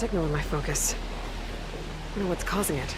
signal in my focus. I wonder what's causing it.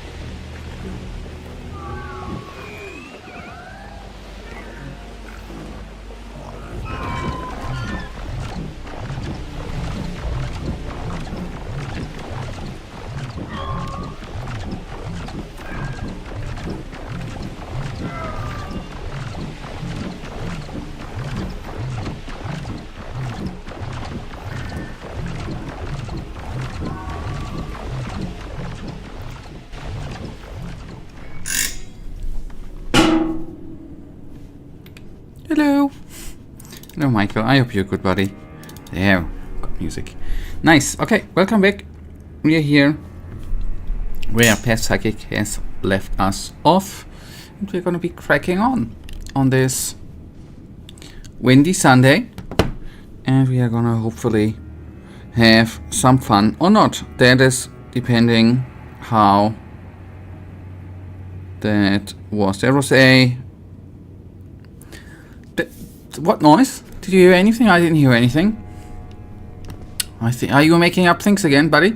Hello. Hello, Michael. I hope you're good, buddy. There. Got music. Nice. Okay, welcome back. We are here where Past Psychic has left us off. And we're going to be cracking on this windy Sunday. And we are going to hopefully have some fun or not. That is depending how that was. There was a... What noise? Did you hear anything? I didn't hear anything. I think. Are you making up things again, buddy?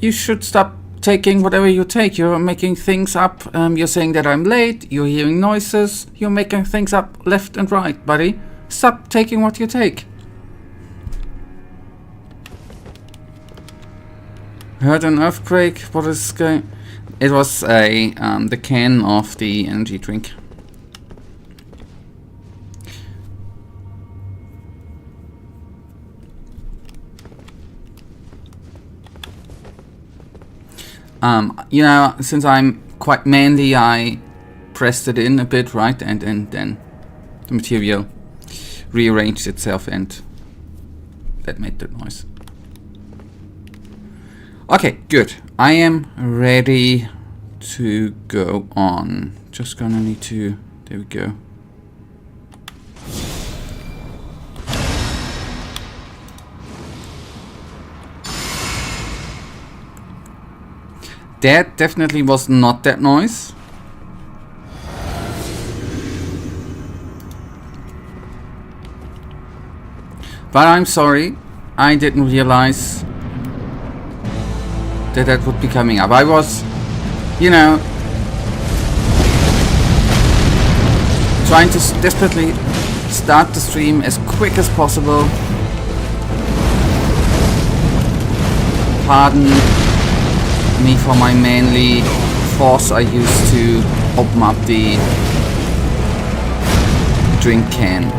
You should stop taking whatever you take. You're making things up. You're saying that I'm late. You're hearing noises. You're making things up left and right, buddy. Stop taking what you take. Heard an earthquake. What is going? It was the can of the energy drink. You know, since I'm quite manly, I pressed it in a bit, right? And then the material rearranged itself and that made the noise. Okay, good. I am ready to go on. Just gonna need to... There we go. That definitely was not that noise. But I'm sorry, I didn't realize that would be coming up. I was, you know, trying to desperately start the stream as quick as possible. Pardon me for my manly force I used to open up the drink can.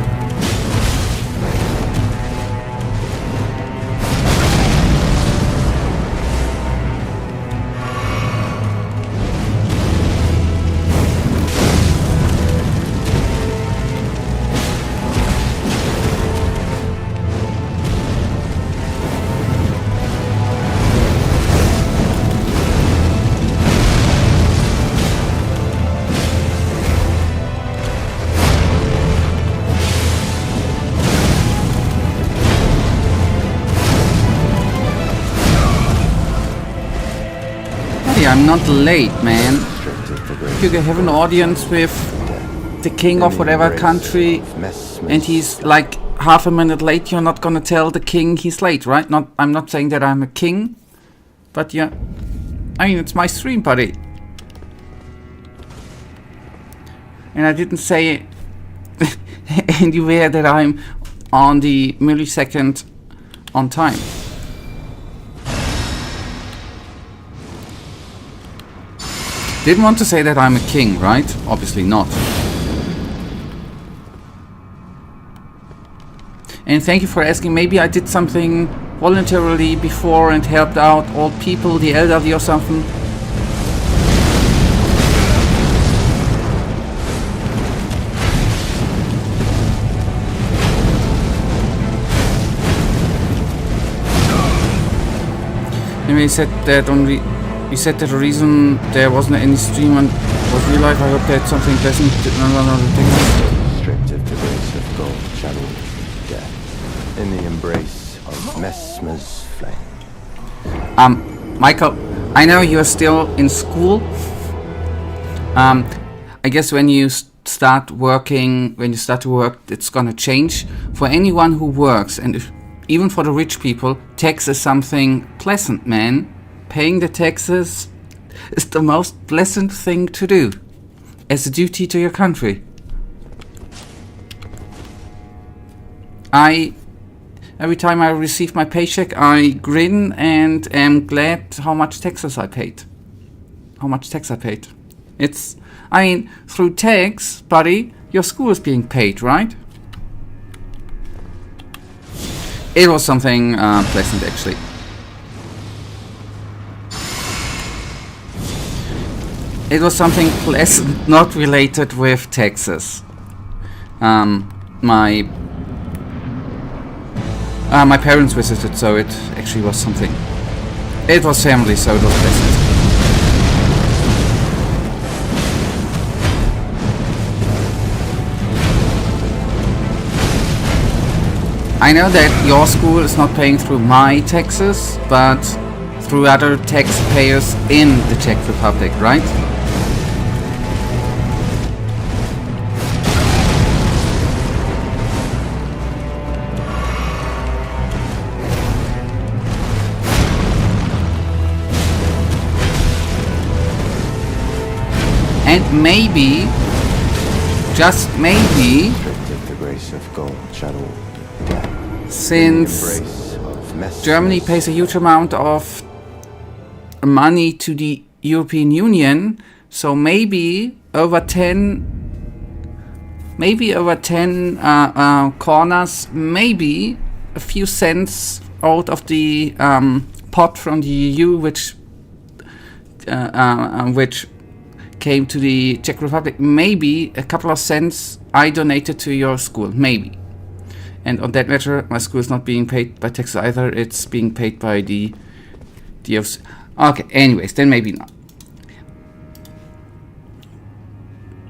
I'm not late, man. You can have an audience with the king of whatever country and he's like half a minute late. You're not gonna tell the king he's late, right? I'm not saying that I'm a king, but yeah, I mean, it's my stream, buddy. And I didn't say anywhere that I'm on the millisecond on time. Didn't want to say that I'm a king, right? Obviously not. And thank you for asking. Maybe I did something voluntarily before and helped out old people, the elderly or something. Anyway, you said that only... You said that the reason there wasn't any stream on was real life. I hope that something pleasant. No. Stripped of the grace of gold channeled death in the embrace of Messmer's flame. Michael, I know you're still in school. I guess when you start to work, it's gonna change. For anyone who works, and even for the rich people, tax is something pleasant, man. Paying the taxes is the most pleasant thing to do, as a duty to your country. Every time I receive my paycheck, I grin and am glad how much taxes I paid. How much tax I paid. Through tax, buddy, your school is being paid, right? It was something pleasant, actually. It was something pleasant, not related with taxes. My parents visited, so it actually was something. It was family, so it was pleasant. I know that your school is not paying through my taxes, but through other taxpayers in the Czech Republic, right? And maybe, just maybe, the grace of gold channel death. Since Germany pays a huge amount of money to the European Union, so maybe over 10 corners, maybe a few cents out of the pot from the EU, which came to the Czech Republic, maybe a couple of cents I donated to your school, maybe. And on that matter, my school is not being paid by taxes either, it's being paid by the DOC. Okay, anyways, then maybe not.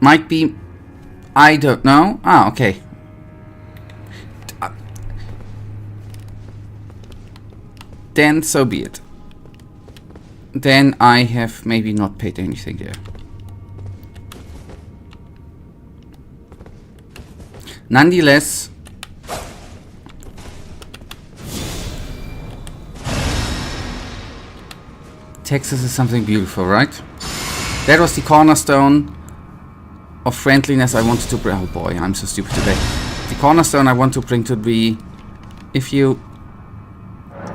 Might be, I don't know. Okay. Then so be it. Then I have maybe not paid anything there. Nonetheless, Texas is something beautiful, right? That was the cornerstone of friendliness I wanted to bring. Oh boy, I'm so stupid today. The cornerstone I want to bring to be, if you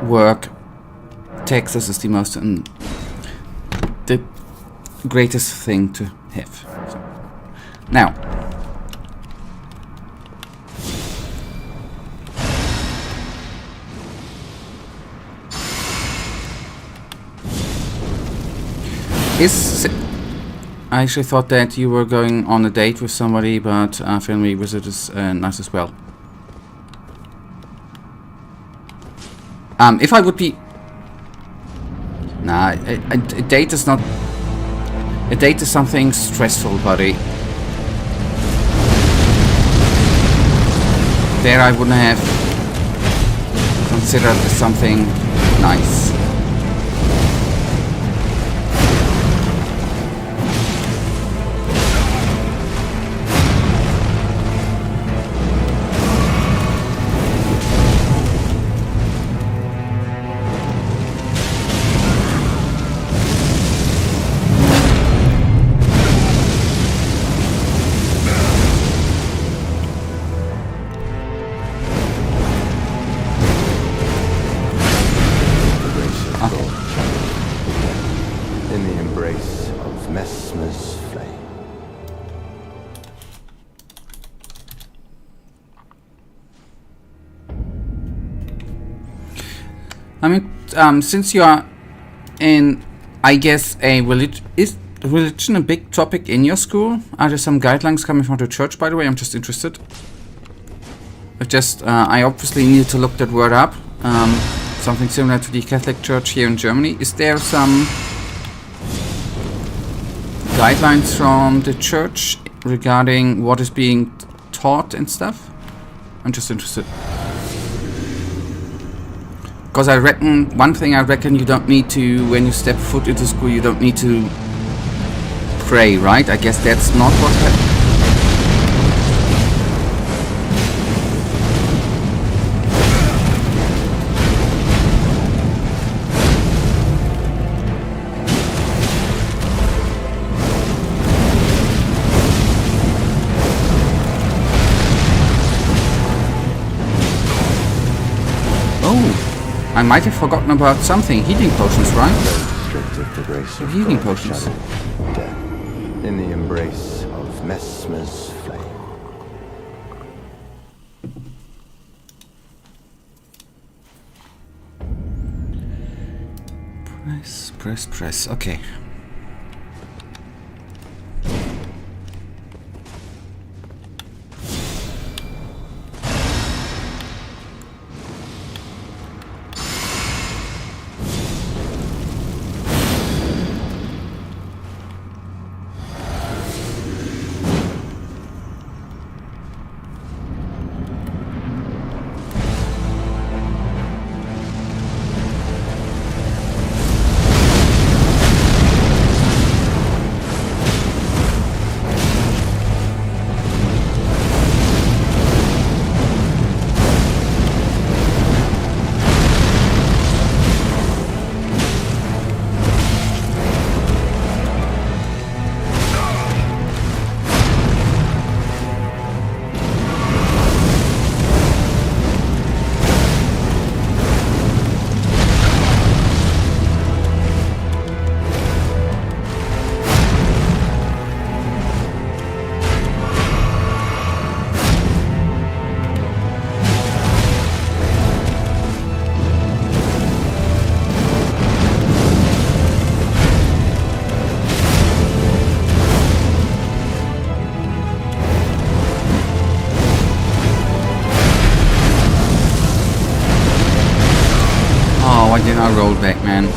work, Texas is the most the greatest thing to have. So, now, I actually thought that you were going on a date with somebody, but family visit is nice as well. If I would be... Nah, a date is not... A date is something stressful, buddy. There I wouldn't have considered something nice. I mean, since you are in, I guess, a religion, is religion a big topic in your school? Are there some guidelines coming from the church, by the way? I'm just interested. I obviously need to look that word up. Something similar to the Catholic Church here in Germany. Is there some guidelines from the church regarding what is being taught and stuff? I'm just interested. Because I reckon, one thing I reckon you don't need to, when you step foot into school, you don't need to pray, right? I guess that's not what happened. I might have forgotten about something. Healing potions, right? Restricted the grace of Healing God, potions. shadow, death, in the embrace of Mesmer's flame. Press. Okay. Why didn't I roll back, man?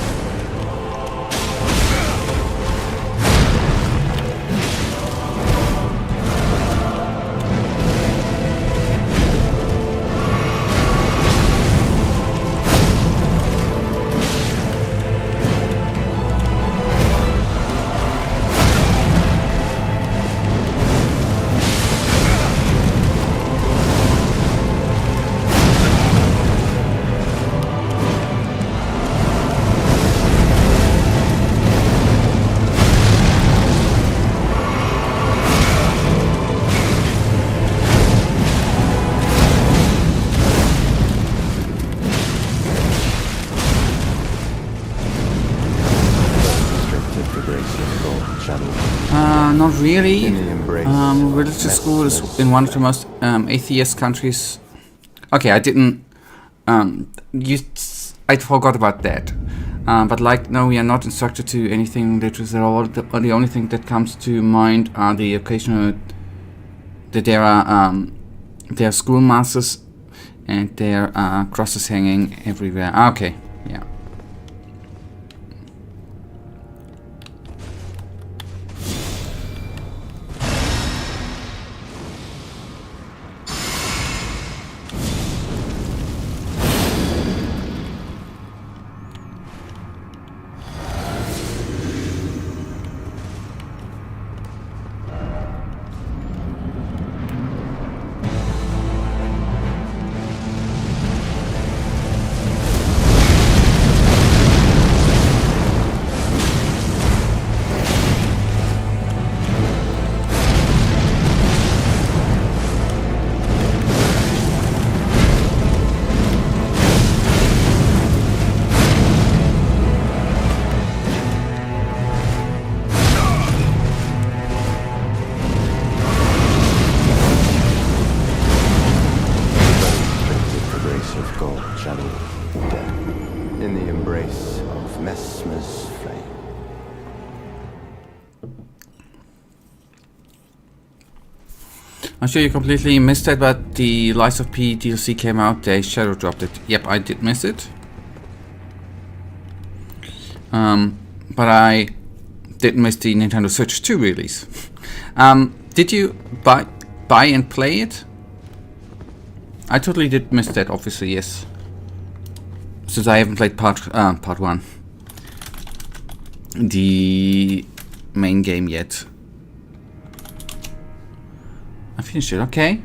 Not really. Religious school is in one of the most atheist countries. Okay, I didn't. I forgot about that. But like, no, we are not instructed to anything religious at all. The only thing that comes to mind are the occasional that there are schoolmasters and there are crosses hanging everywhere. Okay, yeah. I'm sure you completely missed it, but the Lies of P DLC came out, they shadow dropped it. Yep, I did miss it. But I didn't miss the Nintendo Switch 2 release. Did you buy and play it? I totally did miss that, obviously, yes. Since I haven't played part 1. The main game yet. I finished it, okay.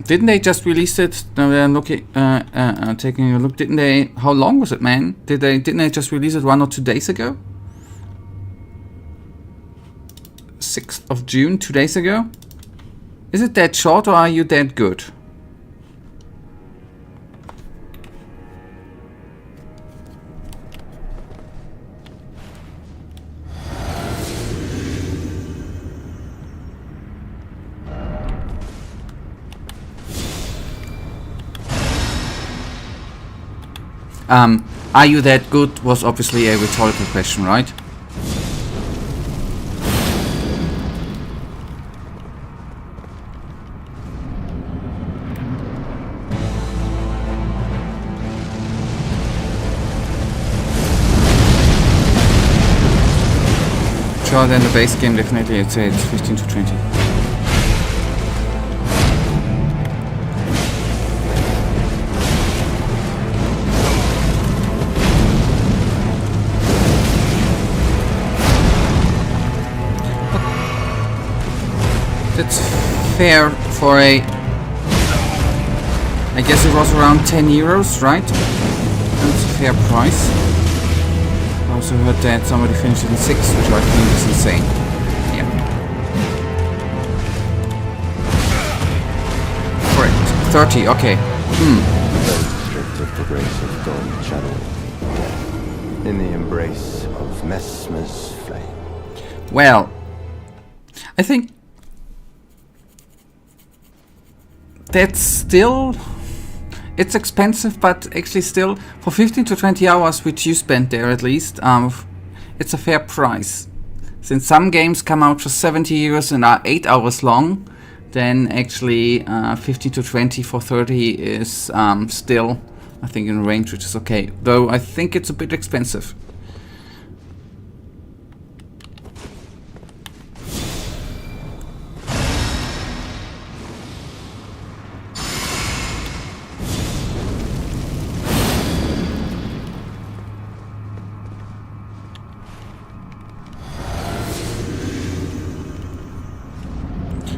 Didn't they just release it? Now they're looking, taking a look. Didn't they? How long was it, man? Didn't they just release it 1 or 2 days ago? 6th of June, 2 days ago. Is it that short or are you that good? Are you that good was obviously a rhetorical question, right? Sure, then the base game definitely I'd say it's 15 to 20. That's fair for a... I guess it was around 10 euros, right? That's a fair price. I also heard that somebody finished it in 6, which I think is insane. Yeah. Correct. 30, okay. Stripped of the grace of God channeling. In the embrace of Mesmer's flame. Well, I think that's still, it's expensive, but actually still for 15 to 20 hours, which you spent there at least, it's a fair price. Since some games come out for 70 euros and are 8 hours long, then actually 15 to 20 for 30 is still, I think, in a range which is okay. Though I think it's a bit expensive.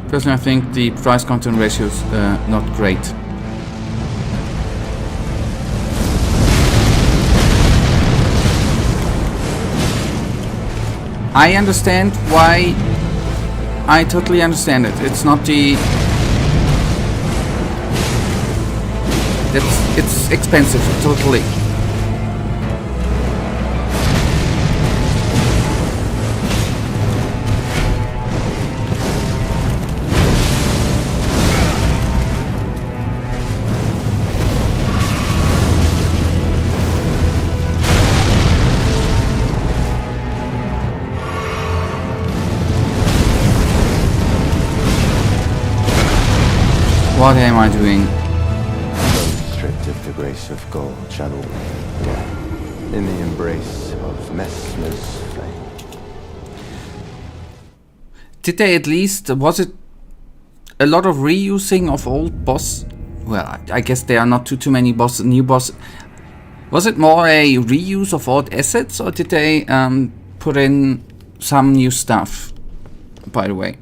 Personally, I think the price-content ratio is not great. I understand why. I totally understand it. It's not the... It's expensive, totally. What am I doing? Stripped of the grace of God channeled. In the embrace of Mesmer's flame. Did they at least... Was it a lot of reusing of old boss? Well, I guess there are not too many new boss. Was it more a reuse of old assets, or did they put in some new stuff? By the way.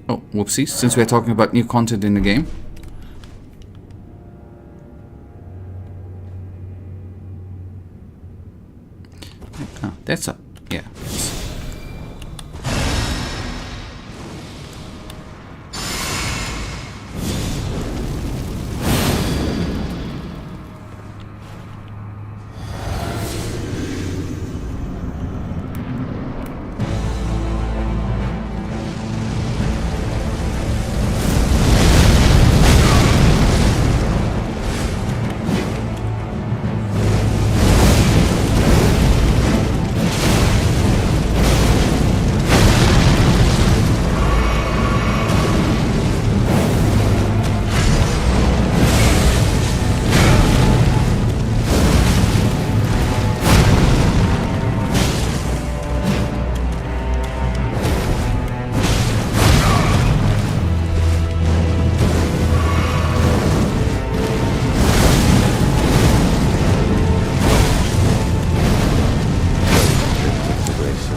Oh, whoopsies, since we're talking about new content in the game. Ah, that's a... yeah.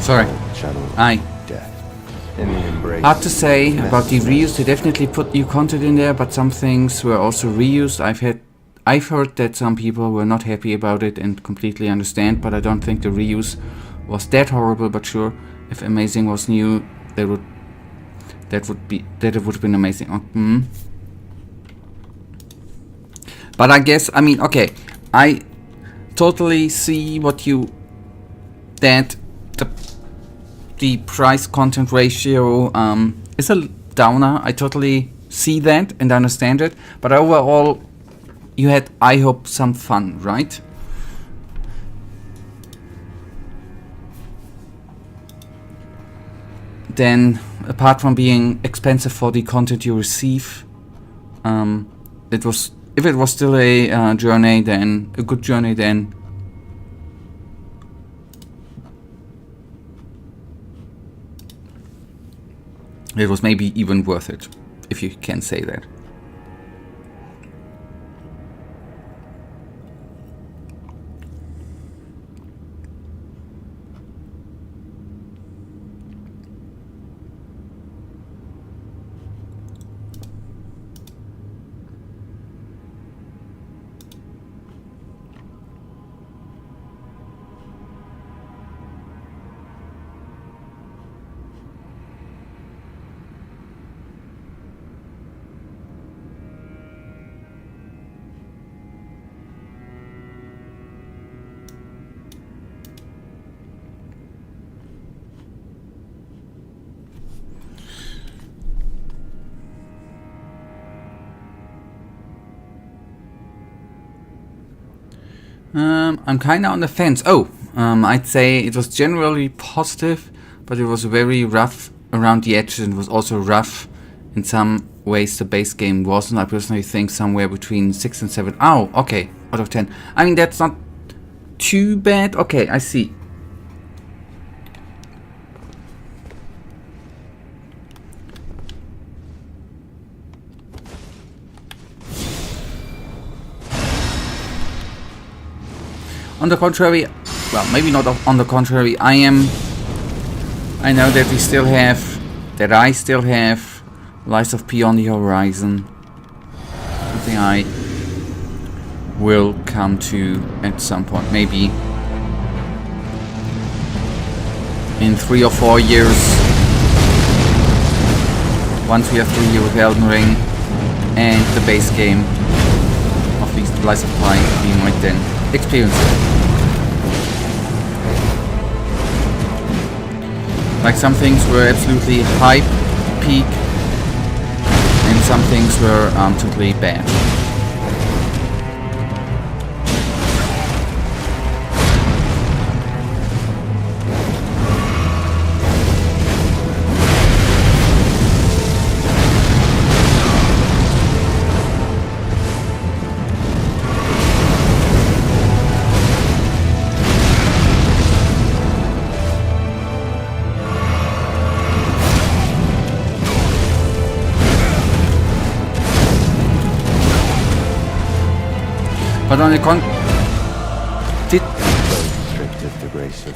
Sorry. Hard to say about the reuse. They definitely put new content in there, but some things were also reused. I've heard that some people were not happy about it and completely understand, but I don't think the reuse was that horrible. But sure, if Amazing was new, they would That would have been amazing. But I guess, I mean, okay, I totally see what you, that the price content ratio is a downer. I totally see that and understand it, but overall you had, I hope, some fun, right? Then, apart from being expensive for the content you receive, it was, if it was still a journey, then a good journey, then it was maybe even worth it, if you can say that. I'm kinda on the fence. I'd say it was generally positive, but it was very rough around the edges, and it was also rough in some ways the base game wasn't. I personally think somewhere between 6 and 7. Oh, okay, out of 10. I mean, that's not too bad. Okay, I see. On the contrary, well, maybe not on the contrary, I know that we still have, that I still have Lies of P on the horizon. Something I will come to at some point, maybe in 3 or 4 years, once we are through with Elden Ring and the base game of these Lies of P, we might then experience it. Like, some things were absolutely hype, peak, and some things were totally bad. But on the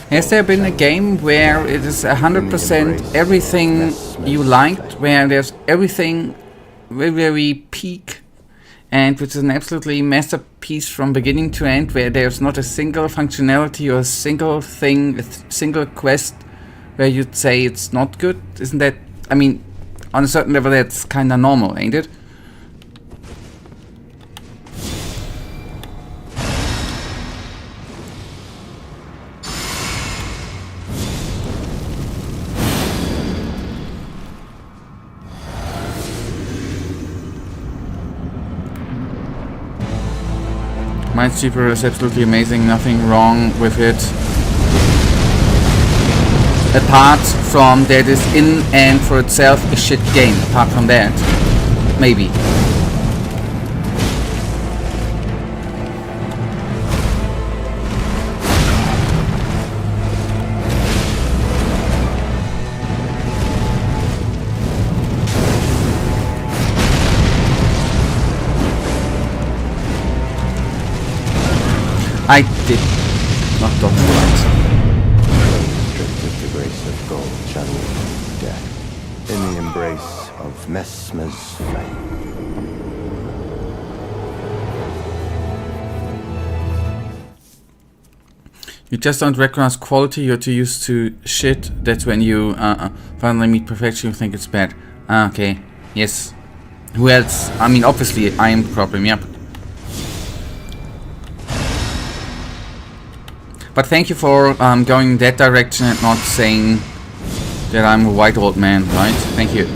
has there been a game where it is 100% everything you liked, where there's everything very, very peak, and which is an absolutely masterpiece from beginning to end, where there's not a single functionality or a single thing, a single quest where you'd say it's not good? Isn't that, I mean, on a certain level that's kinda normal, ain't it? Minesweeper is absolutely amazing, nothing wrong with it. Apart from that is in and for itself a shit game. Apart from that, maybe. I did not dodge the light. Stripped of the grace of gold, channeled death, in the embrace of Messmer's flame. You just don't recognize quality, you're too used to shit. That's when you finally meet perfection, you think it's bad. Okay, yes. Who else? I mean, obviously, I am the problem, yep. But thank you for going in that direction and not saying that I'm a white old man, right? Thank you.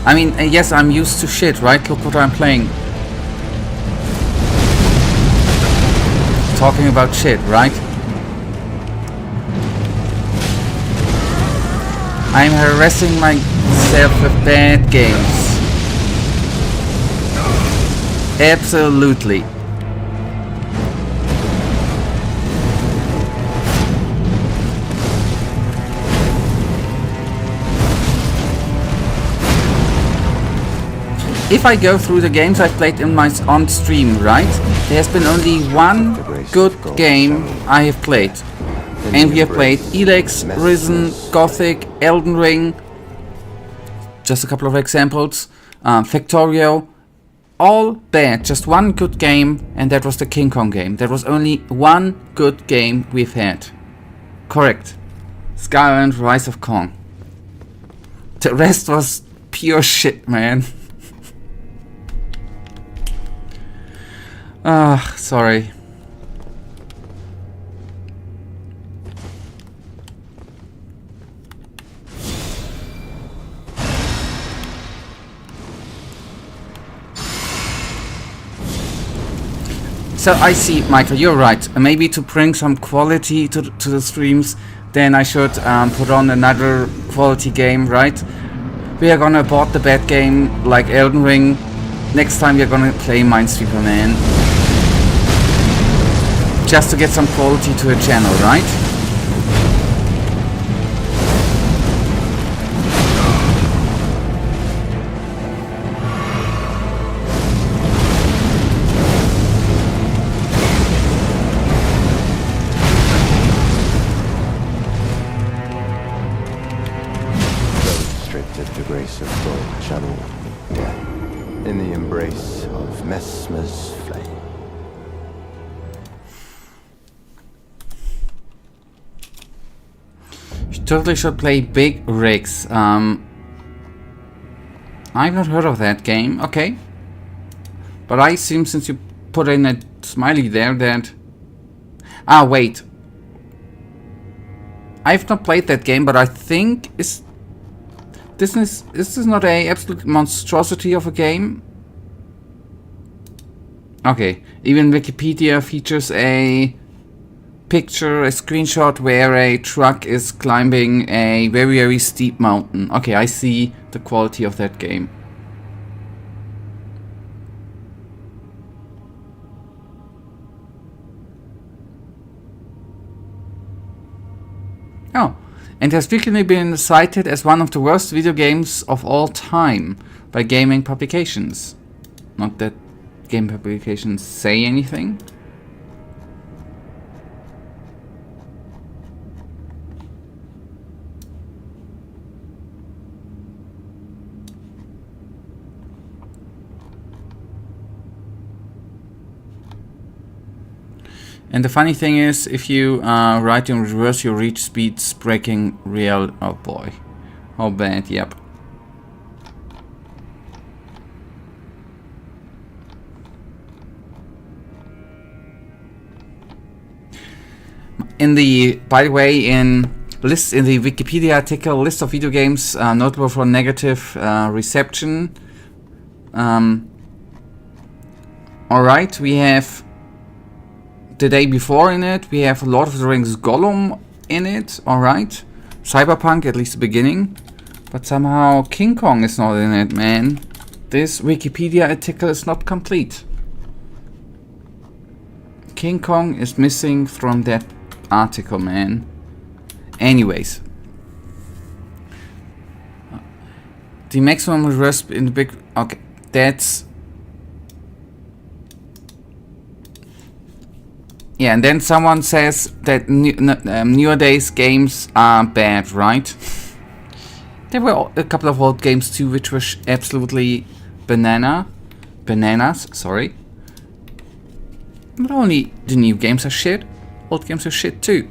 I mean, yes, I'm used to shit, right? Look what I'm playing. Talking about shit, right? I'm harassing myself with bad games. Absolutely. If I go through the games I've played in my on stream, right? There has been only one good game I have played. And we have played Elex, Risen, Gothic, Elden Ring. Just a couple of examples. Factorio. All bad. Just one good game, and that was the King Kong game. There was only one good game we've had. Correct. Skyrim Rise of Kong. The rest was pure shit, man. Sorry. So I see, Michael, you're right. Maybe to bring some quality to the streams, then I should put on another quality game, right? We are gonna bought the bad game like Elden Ring. Next time we're gonna play Minesweeper, man. Just to get some quality to a channel, right? Restricted to grace of gold channel death in the embrace of Messmer's flame. You totally should play Big Rigs. I've not heard of that game. Okay. But I assume since you put in a smiley there that... Ah, wait. I've not played that game, but I think is this not a absolute monstrosity of a game? Okay, even Wikipedia features a picture, a screenshot where a truck is climbing a very, very steep mountain. Okay, I see the quality of that game. Oh, and has frequently been cited as one of the worst video games of all time by gaming publications. Not that game publications say anything. And the funny thing is, if you write in reverse, your reach speed's breaking real. Oh boy. How bad, yep. In the, by the way, in the Wikipedia article, list of video games notable for negative reception. Alright, we have the day before in it, we have Lord of the Rings Gollum in it, alright. Cyberpunk, at least the beginning. But somehow King Kong is not in it, man. This Wikipedia article is not complete. King Kong is missing from that article, man. Anyways. The maximum reverse in the big... Okay, that's... Yeah, and then someone says that nowadays games are bad, right? There were a couple of old games too, which were absolutely bananas, sorry. Not only the new games are shit, old games are shit too.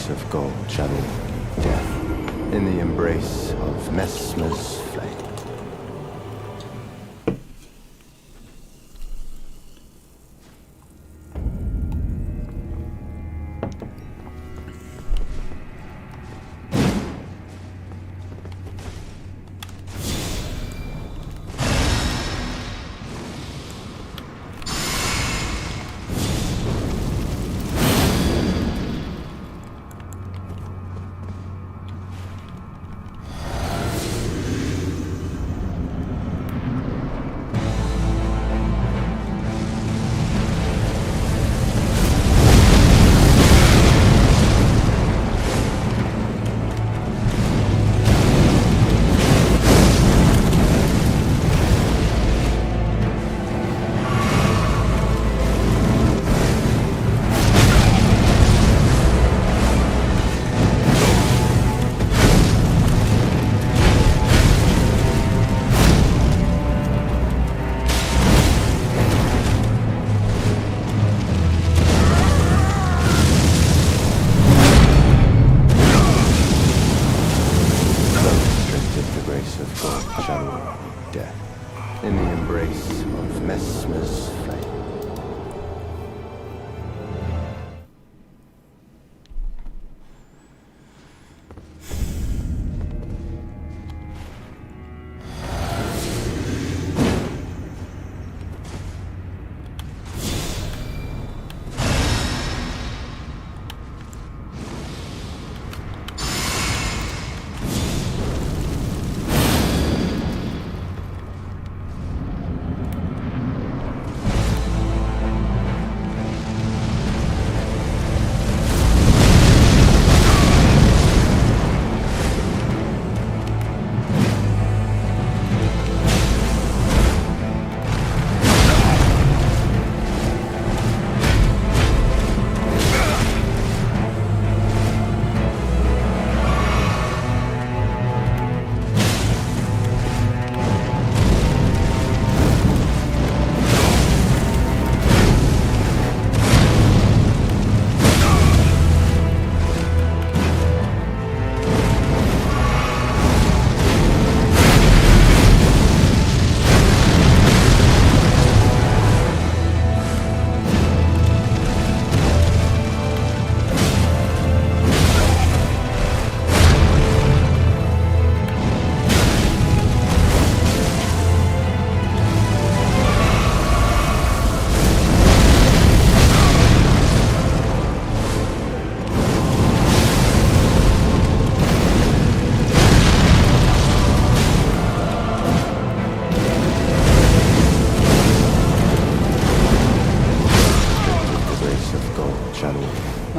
Of gold channel death in the embrace of Messmer's flame.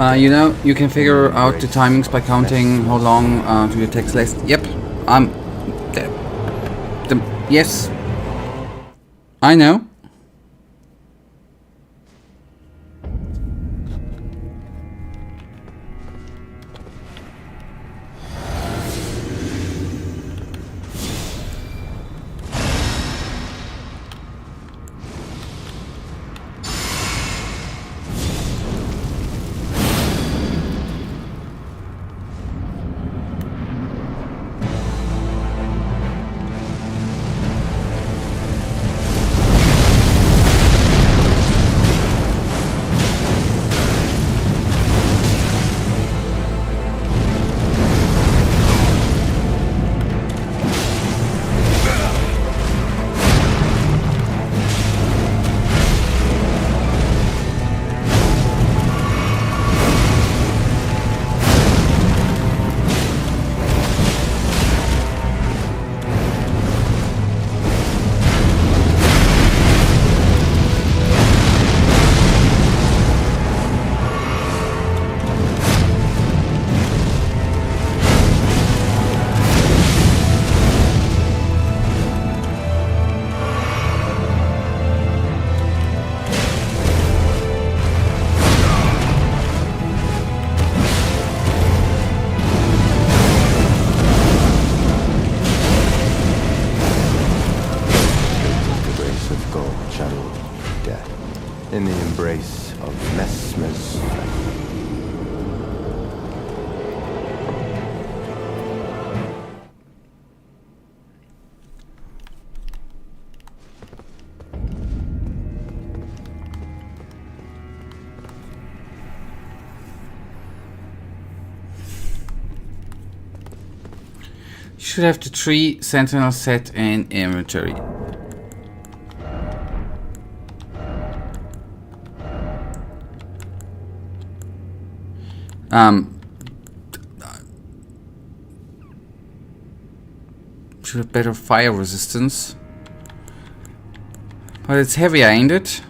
You know, you can figure out the timings by counting how long do your text last. Yep, yes, I know. In the embrace of Messmer's You should have the 3 sentinels set in inventory. Should have better fire resistance. But it's heavier, ain't it?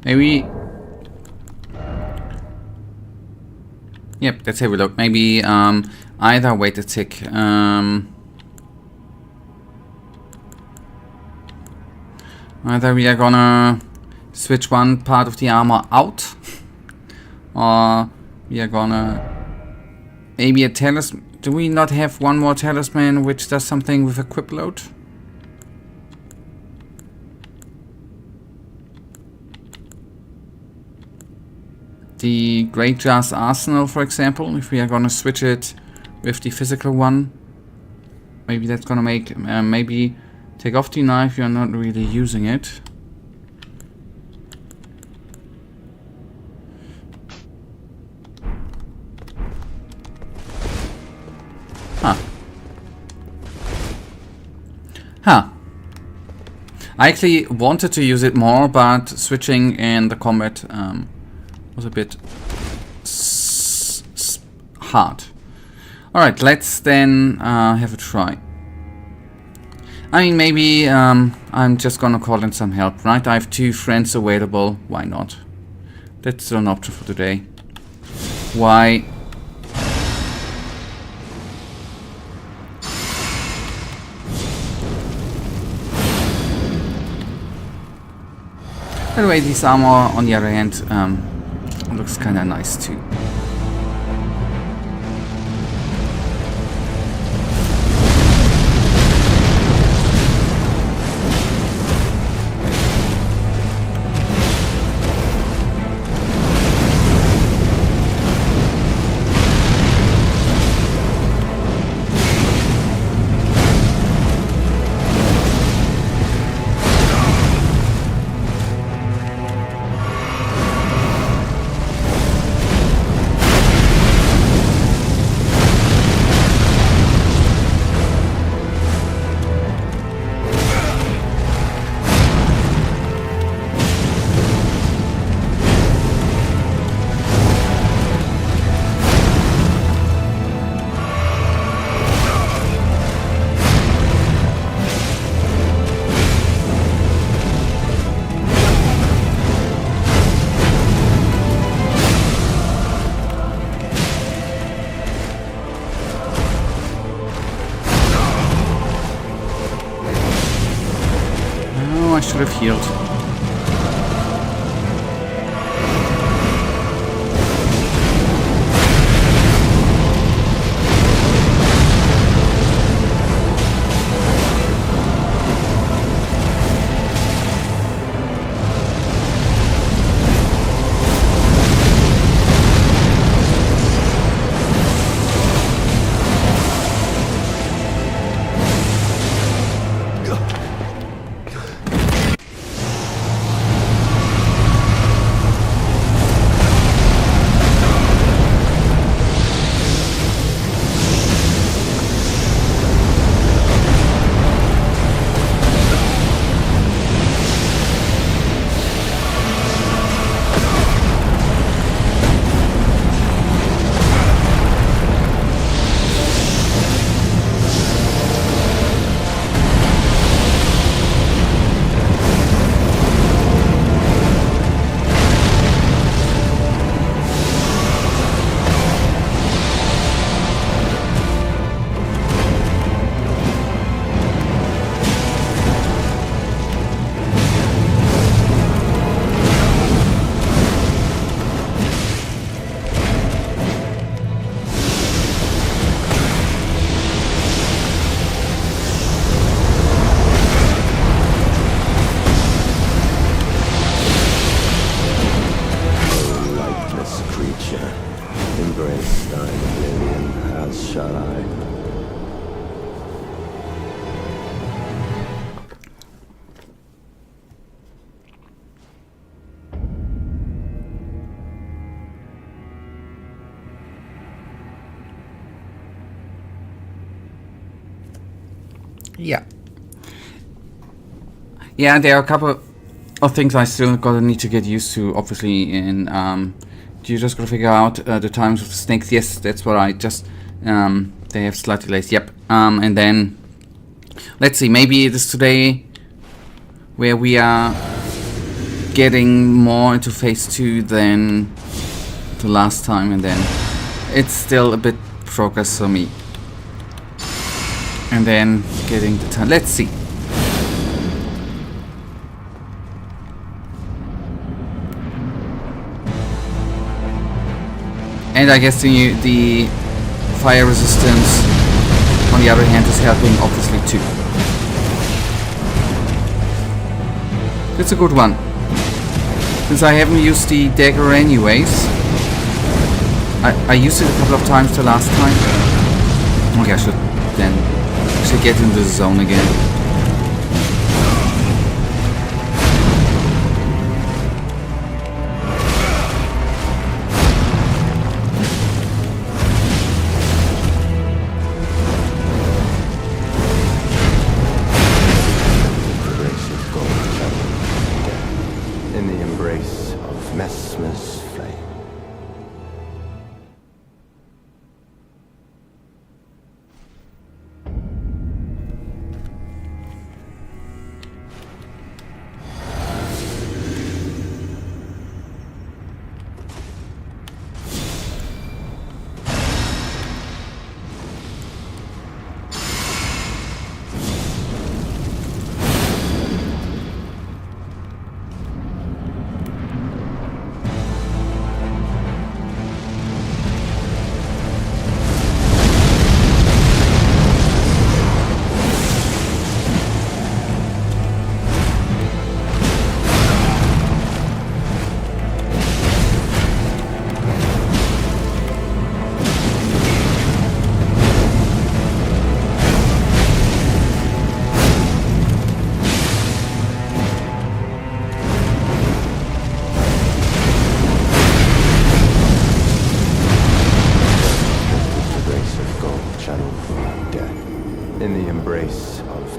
Maybe... Yep, let's have a look. Maybe either wait a tick. Either we are gonna switch one part of the armor out, or we are gonna... Maybe a talisman. Do we not have one more talisman which does something with equip load? The Great Jar's Arsenal, for example, if we are gonna switch it with the physical one, maybe that's gonna make, maybe take off the knife, you're not really using it. Huh. I actually wanted to use it more, but switching in the combat was a bit hard. Alright, let's then have a try. I mean, maybe I'm just gonna call in some help, right? I have 2 friends available, why not? That's an option for today. Why? By the way, this armor, on the other hand, looks kinda nice too. should have healed. Yeah. Yeah, there are a couple of things I still gotta need to get used to, obviously, in you just gotta figure out the times of the snakes. Yes, that's what I just they have slight delays, yep. And then let's see, maybe it is today where we are getting more into phase 2 than the last time, and then it's still a bit progress for me. And then getting the time. Let's see. And I guess the fire resistance, on the other hand, is helping obviously too. It's a good one. Since I haven't used the dagger anyways, I used it a couple of times the last time. Okay, I should then get into the zone again. In the embrace of Messmer's flame.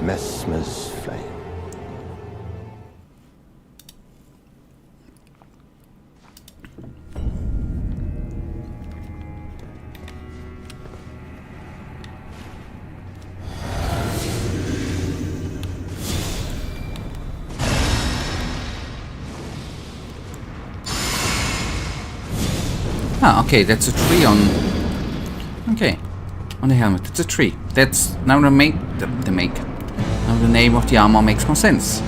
Messmer's flame. Ah, okay, that's a tree on... Okay, on the helmet, it's a tree. That's now the make... Now the name of the armor makes more sense.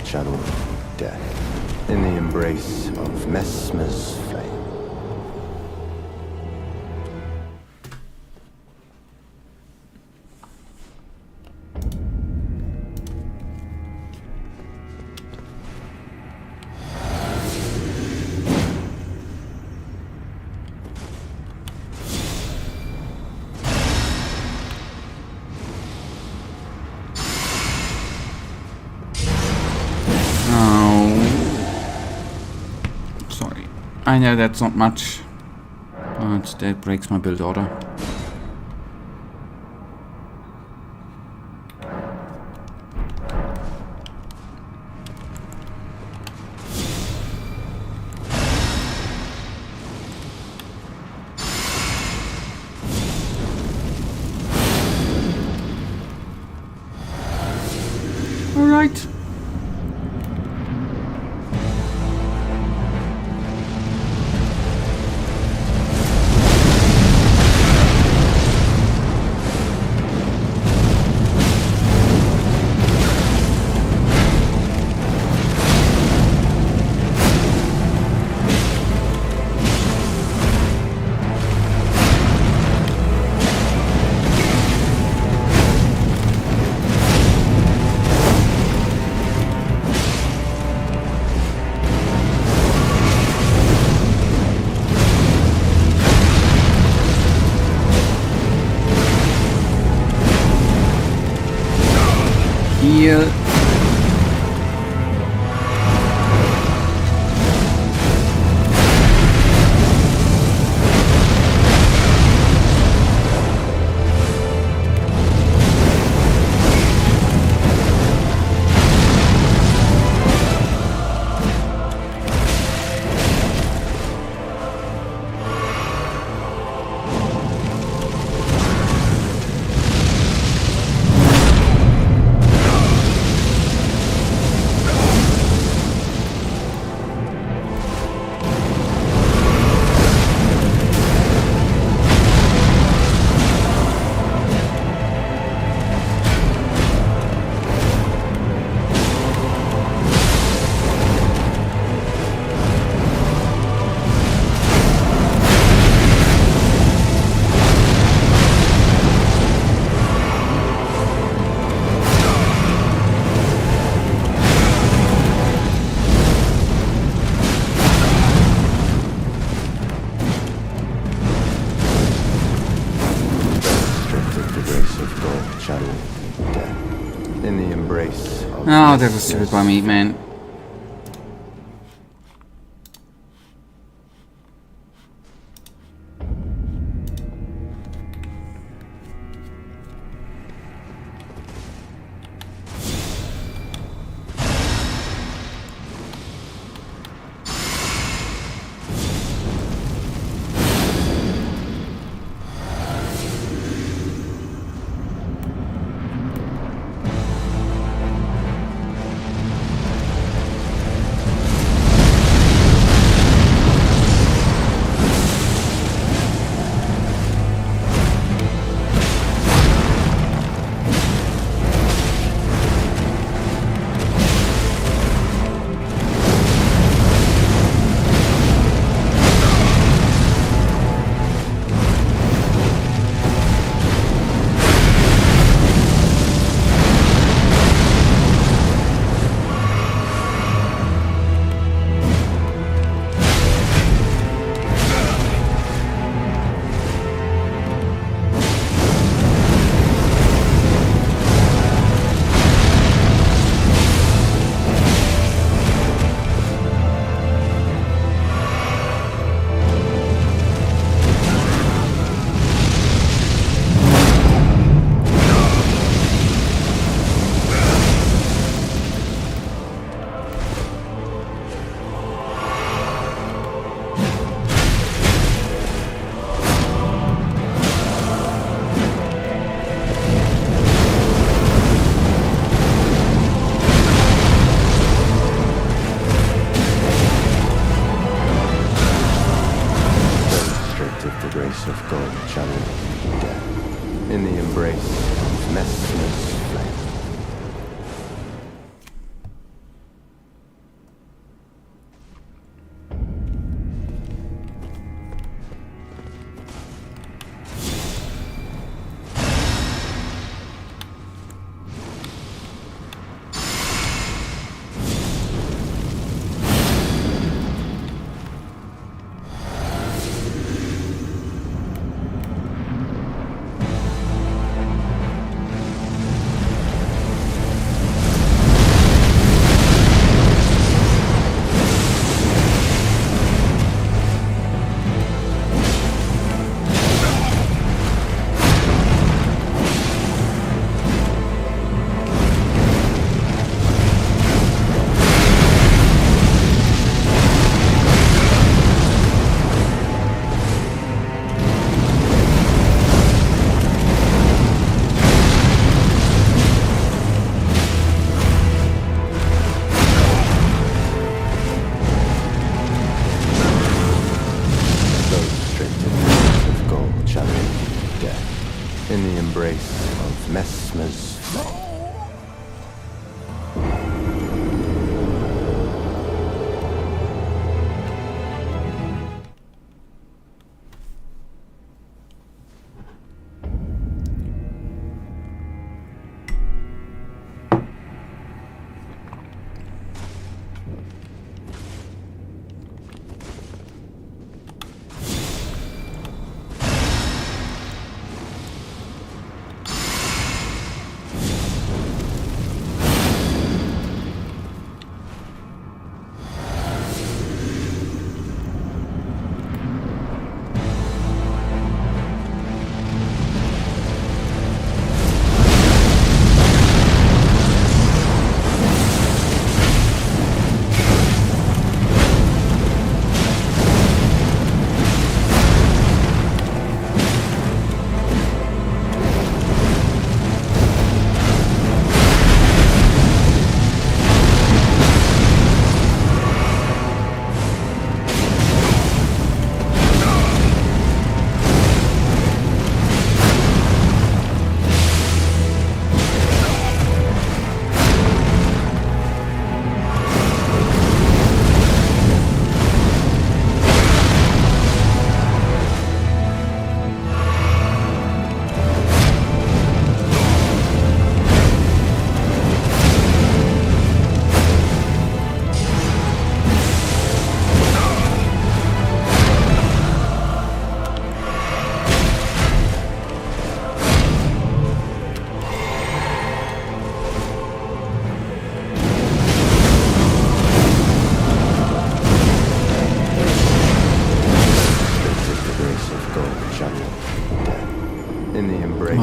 channel death in the embrace of Messmer's flame. I know that's not much, but that breaks my build order. All right. Here. Oh, that was stupid by me, man.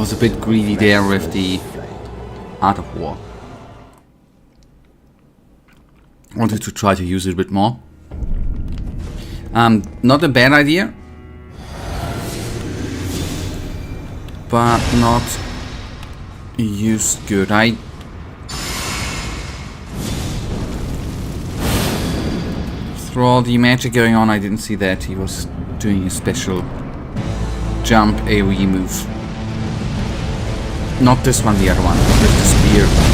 was a bit greedy there with the Art of War. Wanted to try to use it a bit more. Not a bad idea, but not used good. Through all the magic going on, I didn't see that he was doing a special jump AoE move. Not this one, the other one, with the spear.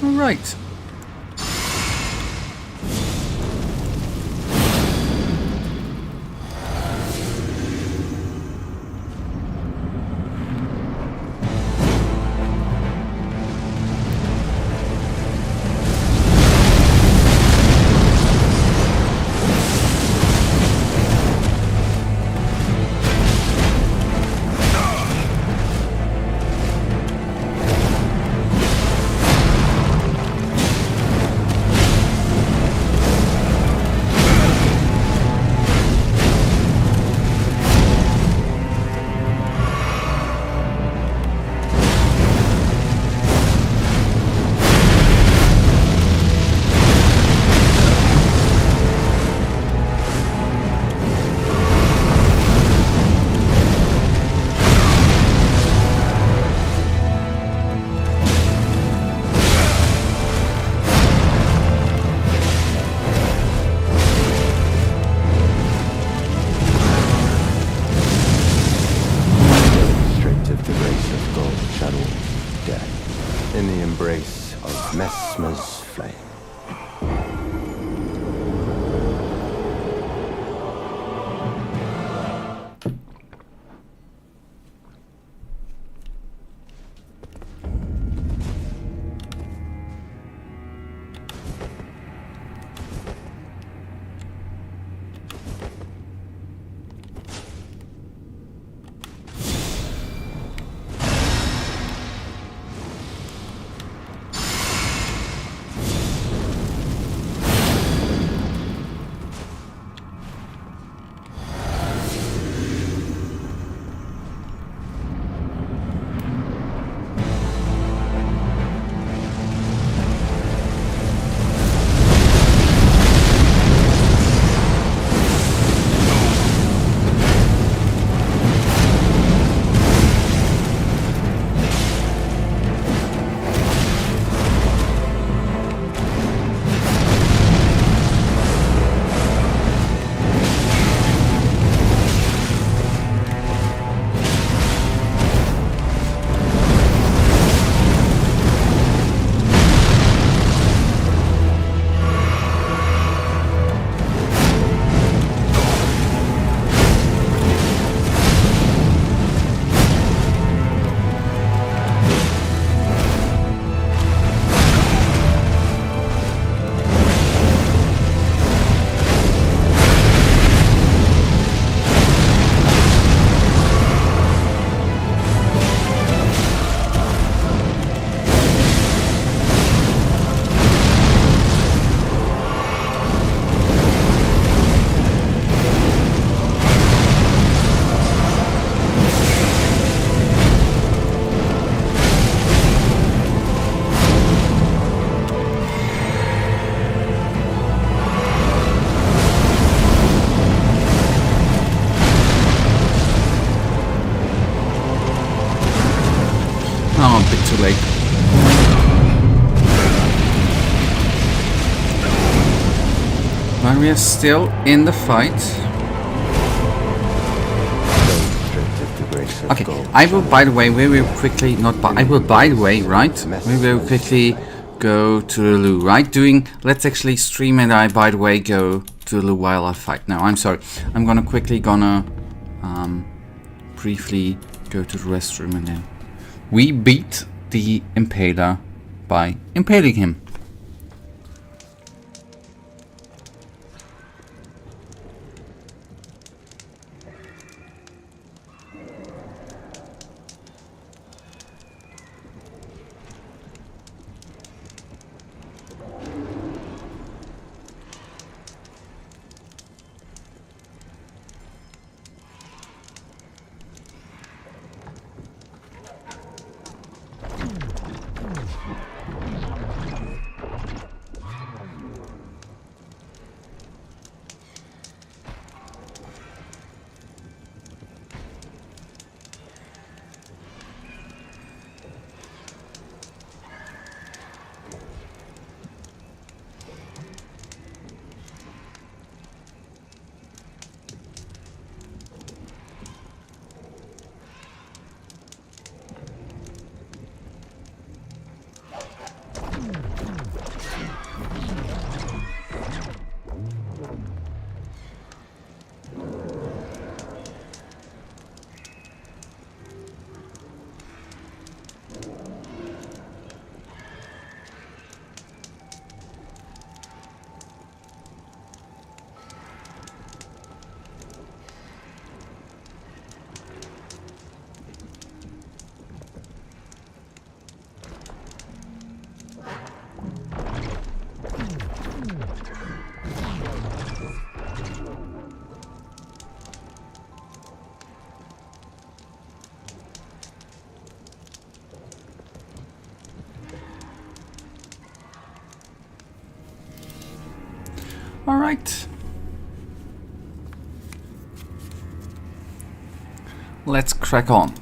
Right. Oh, a bit too late. But we are still in the fight. Okay, I will, by the way, we will quickly, I will, by the way, right? We will quickly go to the loo, right? Let's actually stream and I, by the way, go to the loo while I fight. No, I'm sorry. I'm gonna quickly briefly go to the restroom and then we beat the Impaler by impaling him. All right. Let's crack on.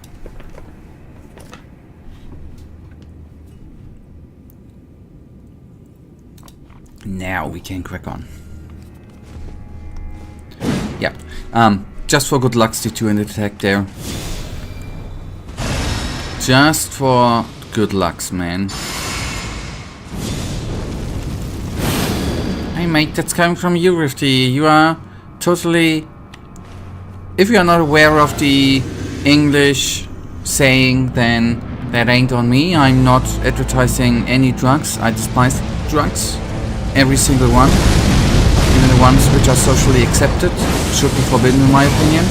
Now we can crack on. Yep. Just for good luck, stick 2 in the attack there. Just for good lucks, man. Hey mate, that's coming from you, Rifty. You are totally... If you are not aware of the English saying, then that ain't on me. I'm not advertising any drugs. I despise drugs. Every single one. Even the ones which are socially accepted should be forbidden in my opinion.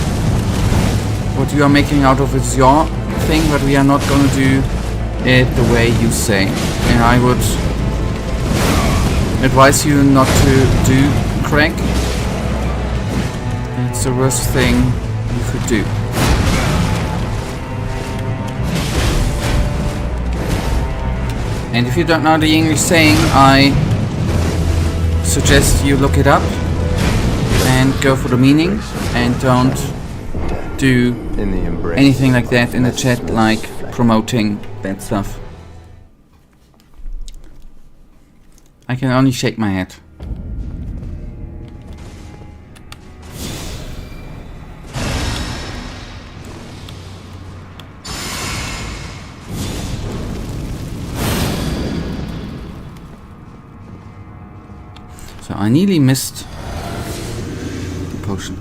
What you are making out of it is your thing, but we are not gonna do it the way you say. And I would advise you not to do crack. It's the worst thing you could do. And if you don't know the English saying, I suggest you look it up and go for the meaning and don't do anything like that in the chat, like promoting bad stuff. I can only shake my head. So I nearly missed the potion.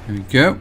There we go.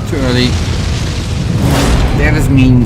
Too early. That is mean.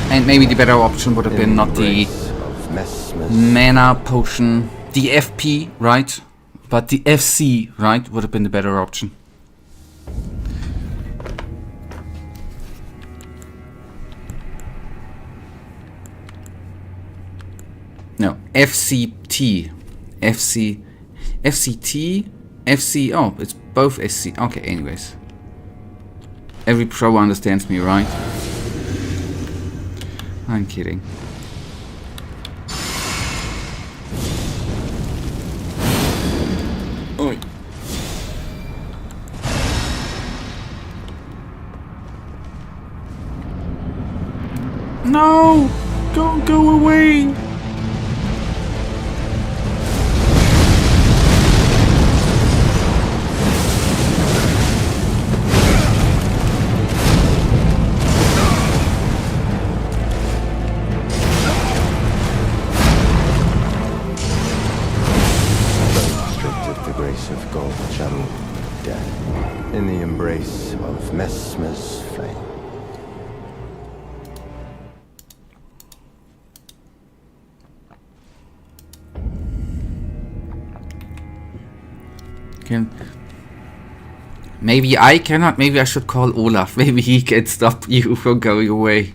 And maybe the better option would have been not the mana potion, the FP, right? But the FC, right, would have been the better option. No, FCT. FCT, FC, oh, it's both SC. Okay, anyways. Every pro understands me, right? I'm kidding. Oi. No! Don't go away! Of gold channel death in the embrace of Messmer's flame. Maybe I cannot. Maybe I should call Olaf. Maybe he can stop you from going away.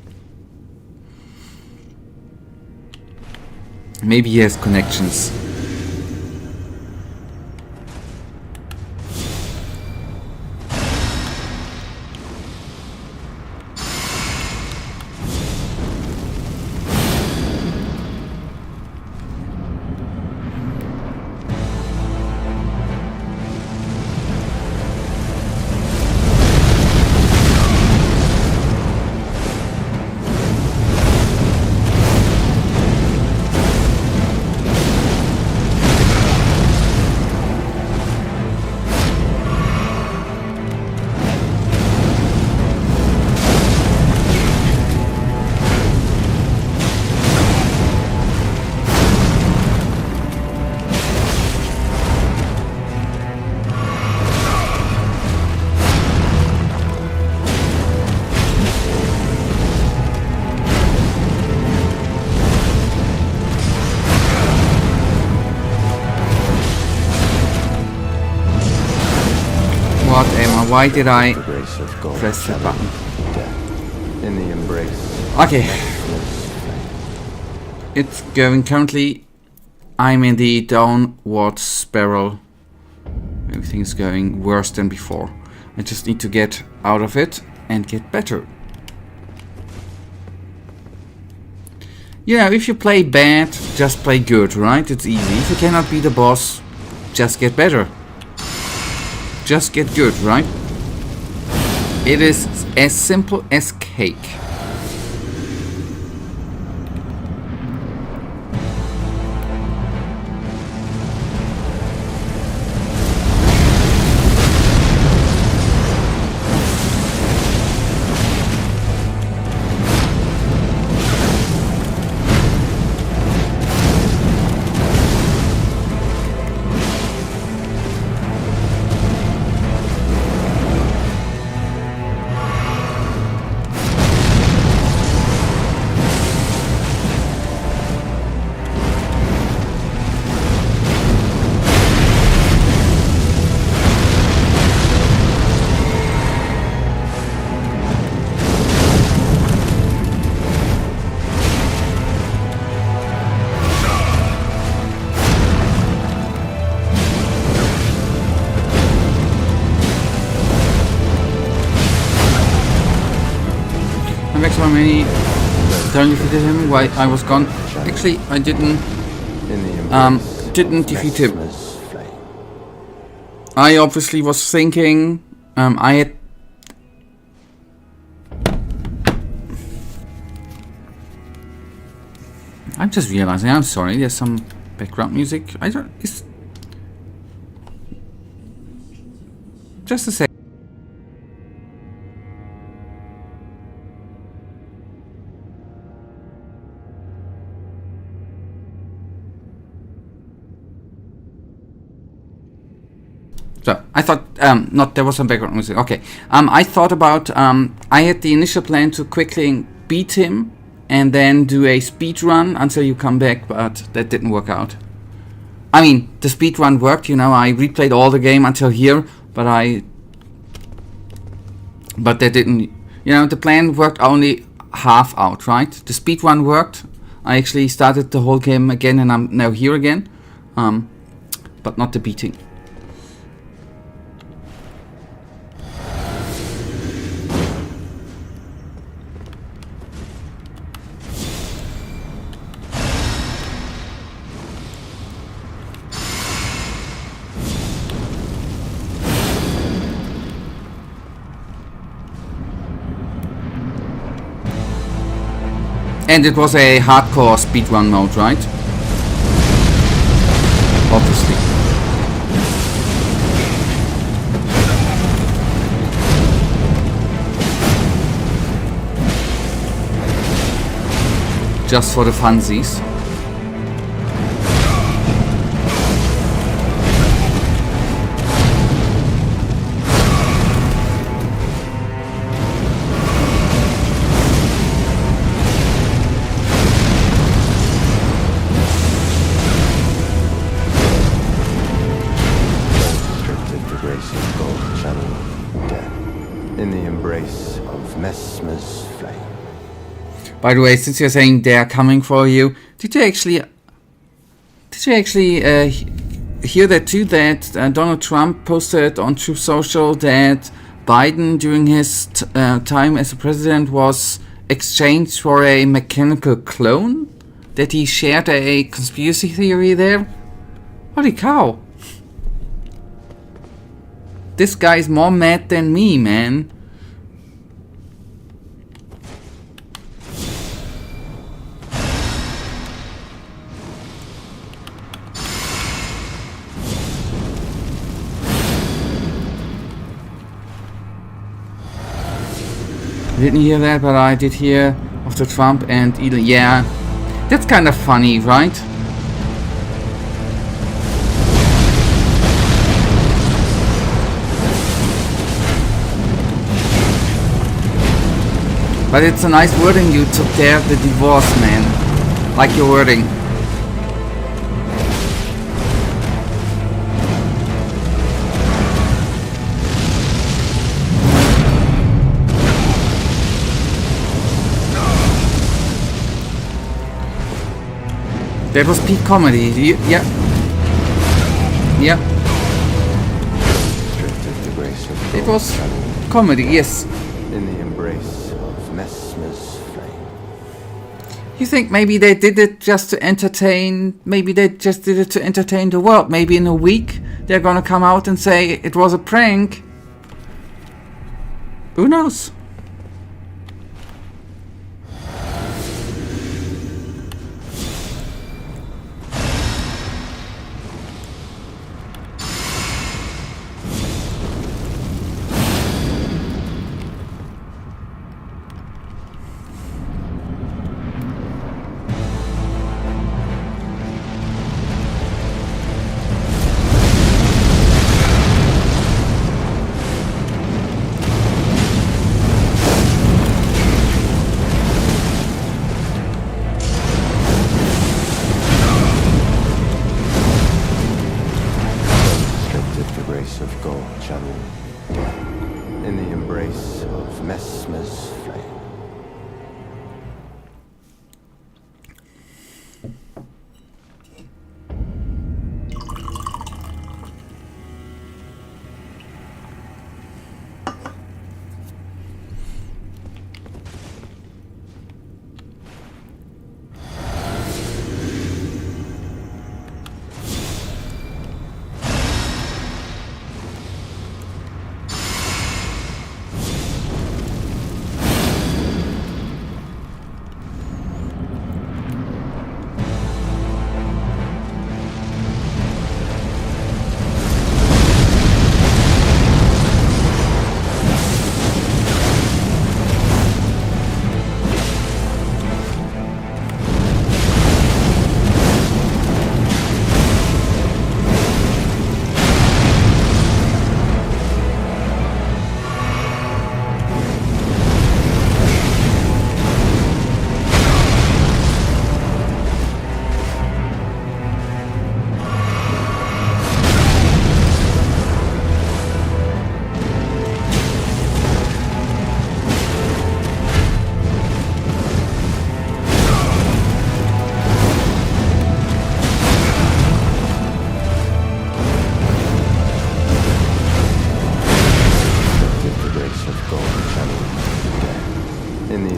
Maybe he has connections. What am I? Why did I press the button? In the embrace. Okay. It's going currently. I'm in the downward spiral. Everything is going worse than before. I just need to get out of it and get better. You know, if you play bad, just play good, right? It's easy. If you cannot be the boss, just get better. Just get good, right? It is as simple as cake. so many don't defeated him while I was gone. Actually, I didn't defeat him. I obviously was thinking I had. I'm just realizing. I'm sorry. There's some background music. I don't. It's just a sec. So I thought not there was some background music. Okay. I thought about I had the initial plan to quickly beat him and then do a speed run until you come back, but that didn't work out. I mean, the speed run worked, you know, I replayed all the game until here, but that didn't, you know, the plan worked only half out, right? The speed run worked. I actually started the whole game again and I'm now here again, but not the beating. And it was a hardcore speedrun mode, right? Obviously. Just for the funsies. By the way, since you're saying they are coming for you, did you actually hear that too? That Donald Trump posted on Truth Social that Biden, during his time as a president, was exchanged for a mechanical clone. That he shared a conspiracy theory there. Holy cow! This guy's more mad than me, man. Didn't hear that, but I did hear of the Trump and Elon. Yeah, that's kind of funny, right? But it's a nice wording you took there, the divorce, man. Like your wording. That was peak comedy. Yeah. Yeah. It was comedy, yes. In the embrace of Messmer's flame. You think maybe they did it just to entertain? Maybe they just did it to entertain the world. Maybe in a week they're gonna come out and say it was a prank. Who knows?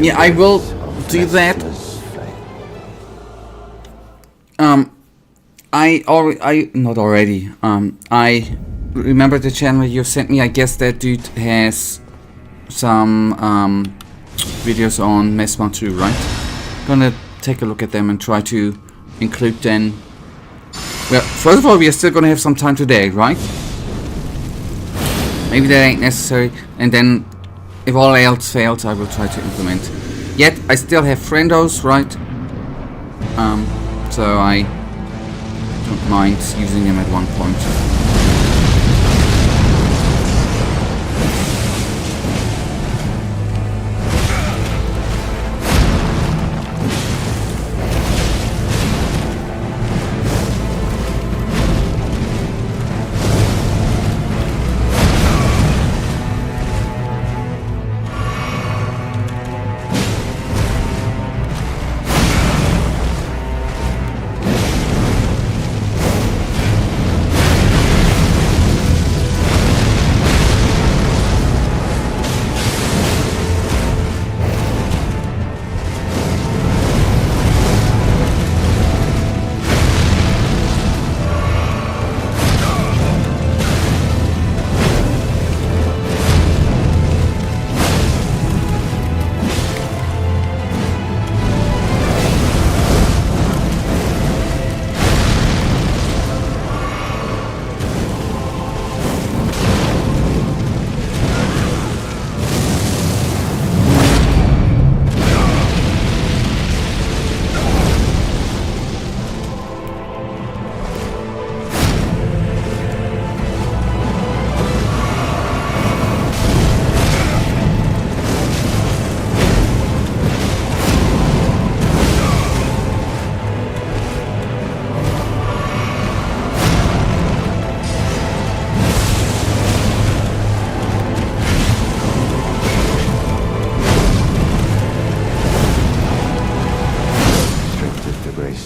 Yeah, I will of do that. Messmer's flame. I remember the channel you sent me. I guess that dude has some videos on Messmer 2, right? Gonna take a look at them and try to include them. Well, first of all, we are still gonna have some time today, right? Maybe that ain't necessary, and then if all else fails, I will try to implement. Yet I still have friendos, right? So I don't mind using them at one point.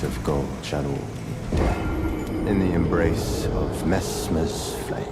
Of gold channel death in the embrace of Messmer's flame.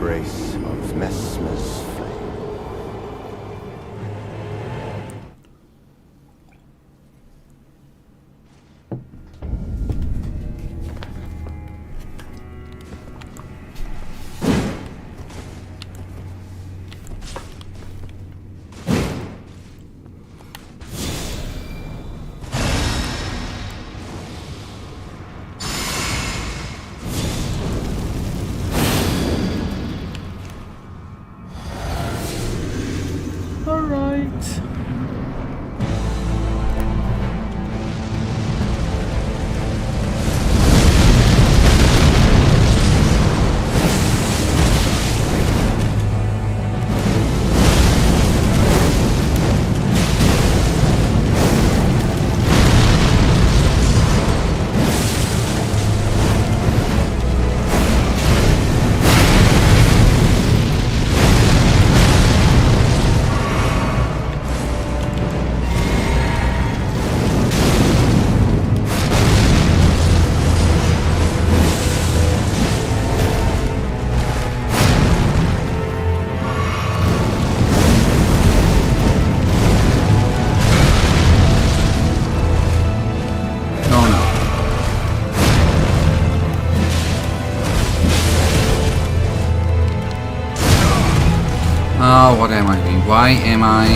embrace of Messmer's flame. Alright. Oh, what am I doing? Why am I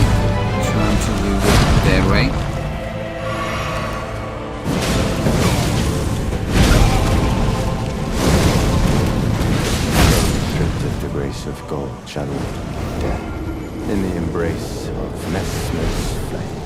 trying to do it that way? Stripped of the grace of gold, channeled death in the embrace of Messmer's flame.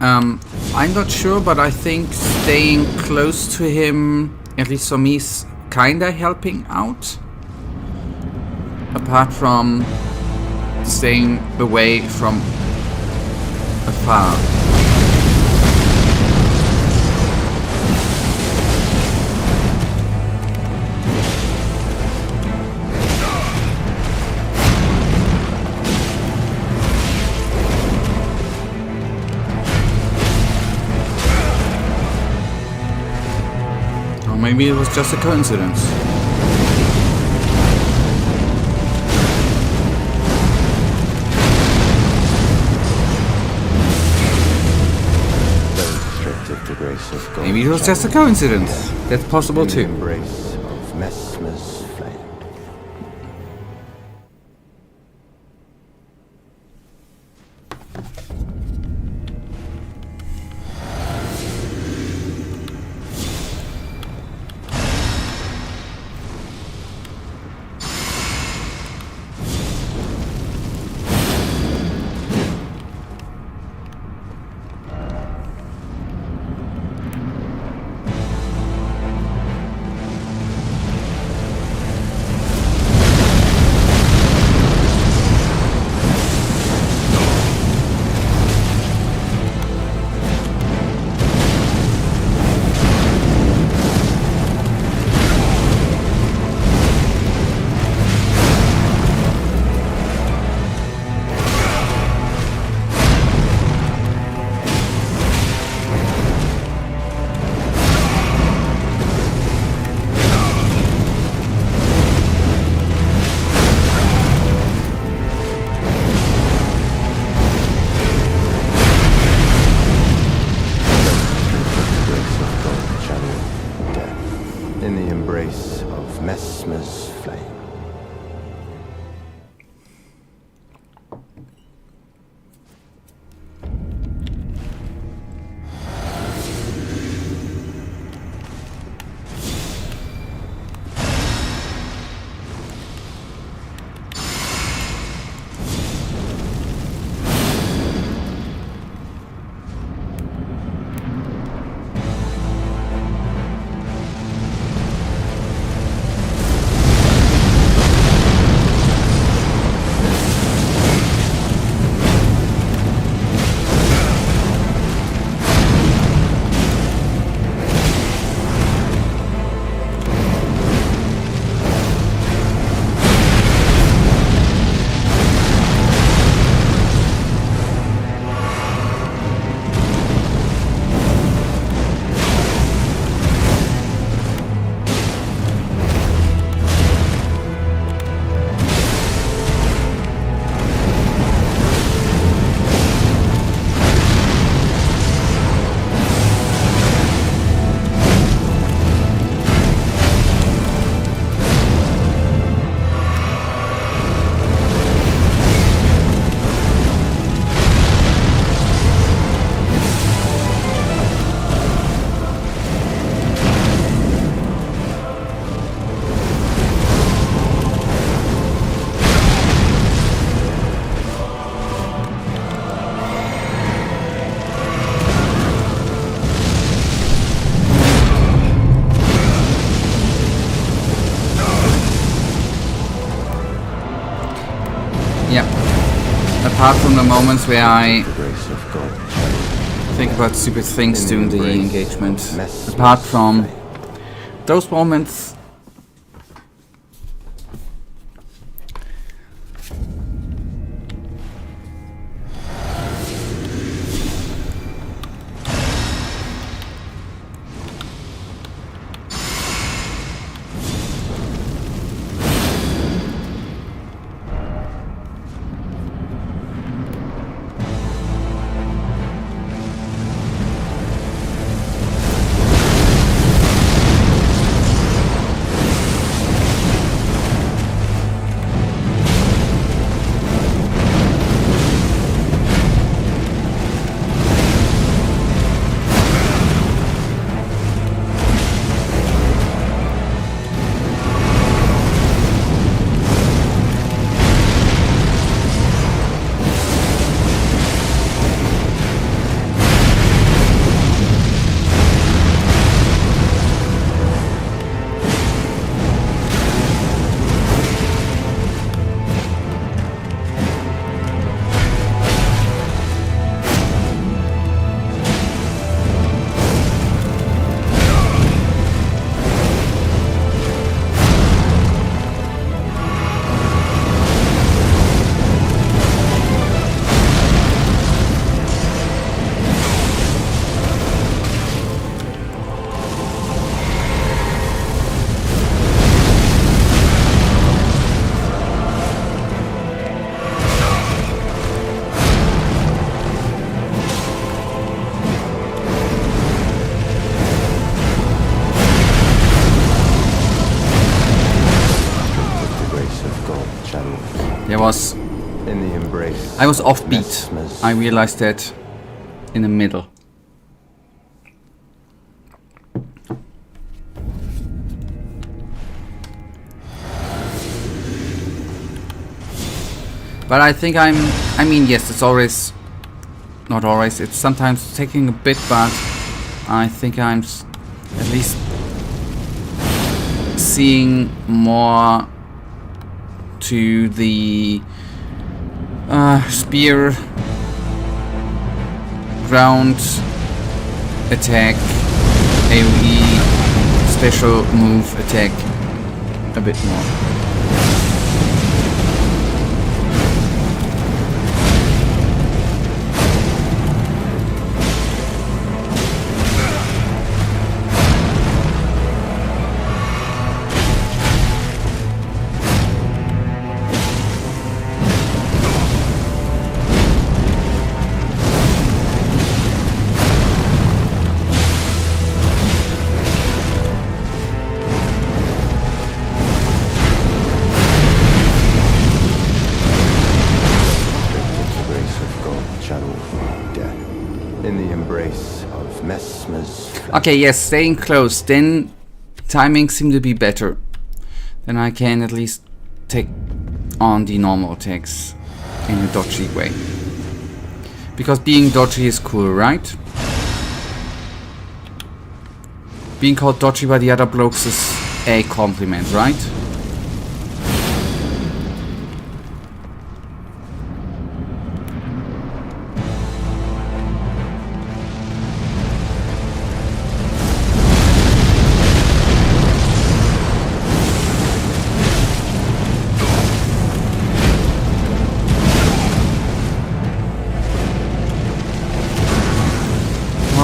I'm not sure, but I think staying close to him, at least for me, is kinda helping out. Apart from staying away from afar. Or maybe it was just a coincidence. Maybe it was just a coincidence. That's possible too. Embrace of Messmer's flame. Messmer's flame. Apart from the moments where I think about stupid things during the engagement, apart from those moments, There was... In the embrace. I was of offbeat. Messmer's I realized that in the middle. But I think I mean, yes, it's always... Not always, it's sometimes taking a bit, but I think I'm at least seeing more to the spear, ground attack, AoE, special move attack a bit more. Okay, yes, staying close, then timing seems to be better. Then I can at least take on the normal attacks in a dodgy way. Because being dodgy is cool, right? Being called dodgy by the other blokes is a compliment, right?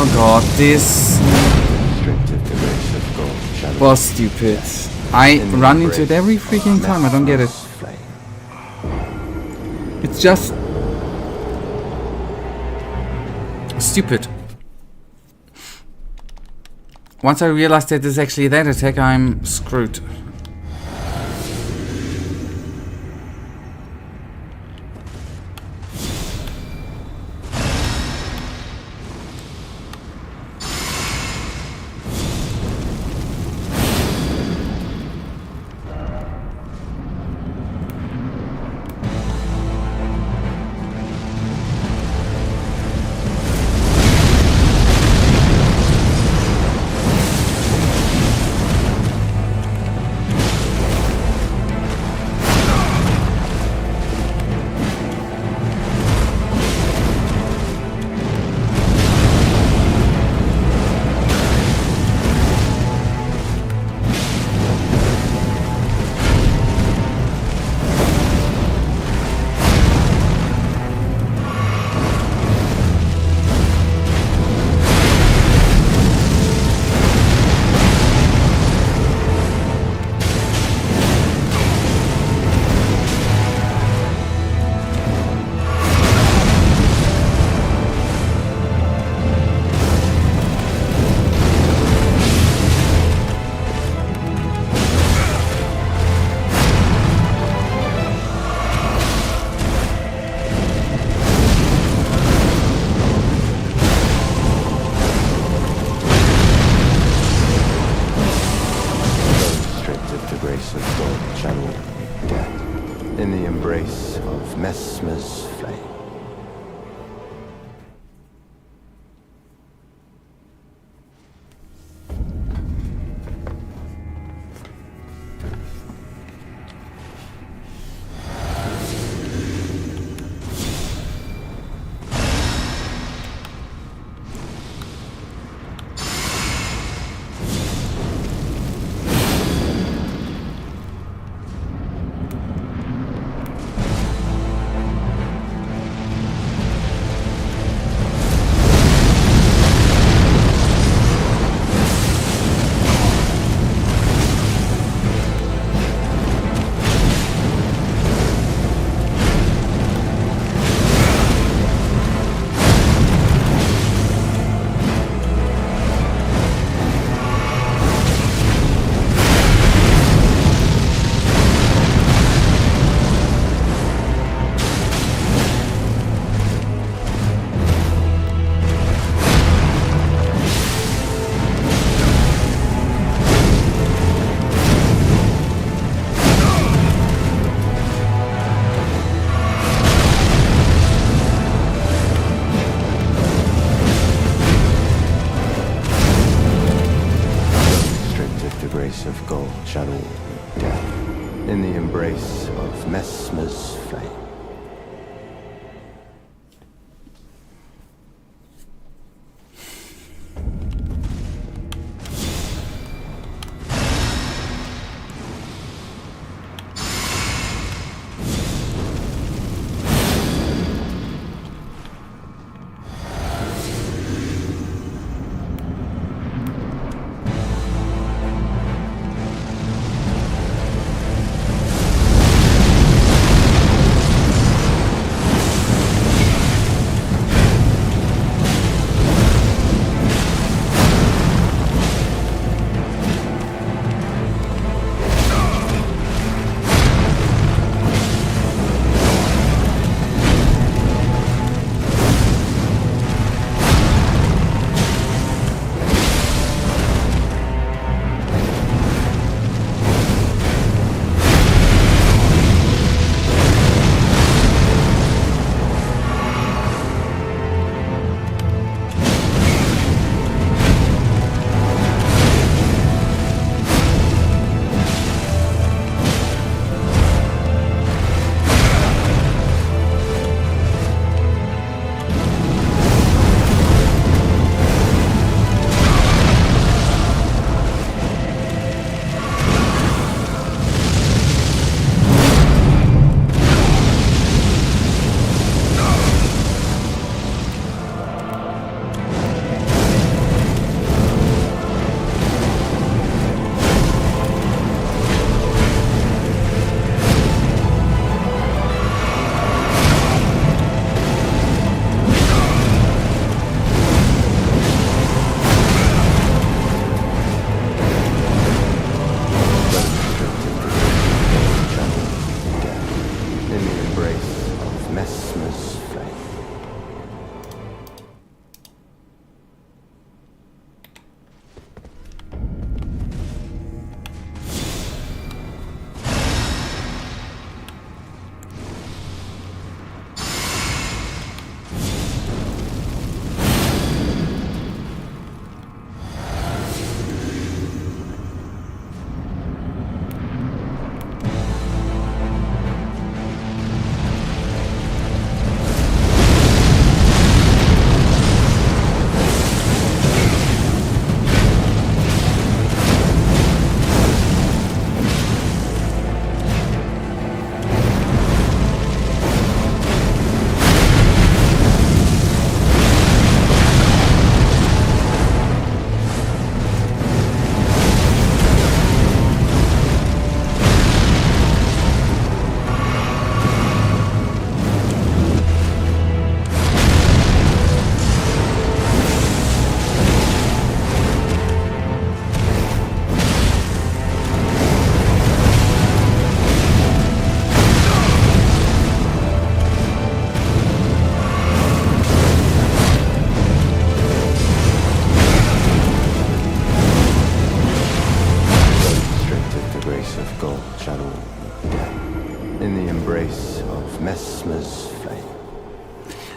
Oh god, this was stupid. I run into it every freaking time, I don't get it. It's just stupid. Once I realized that it's actually that attack, I'm screwed. grace of gold channel death in the embrace of Messmer's flame.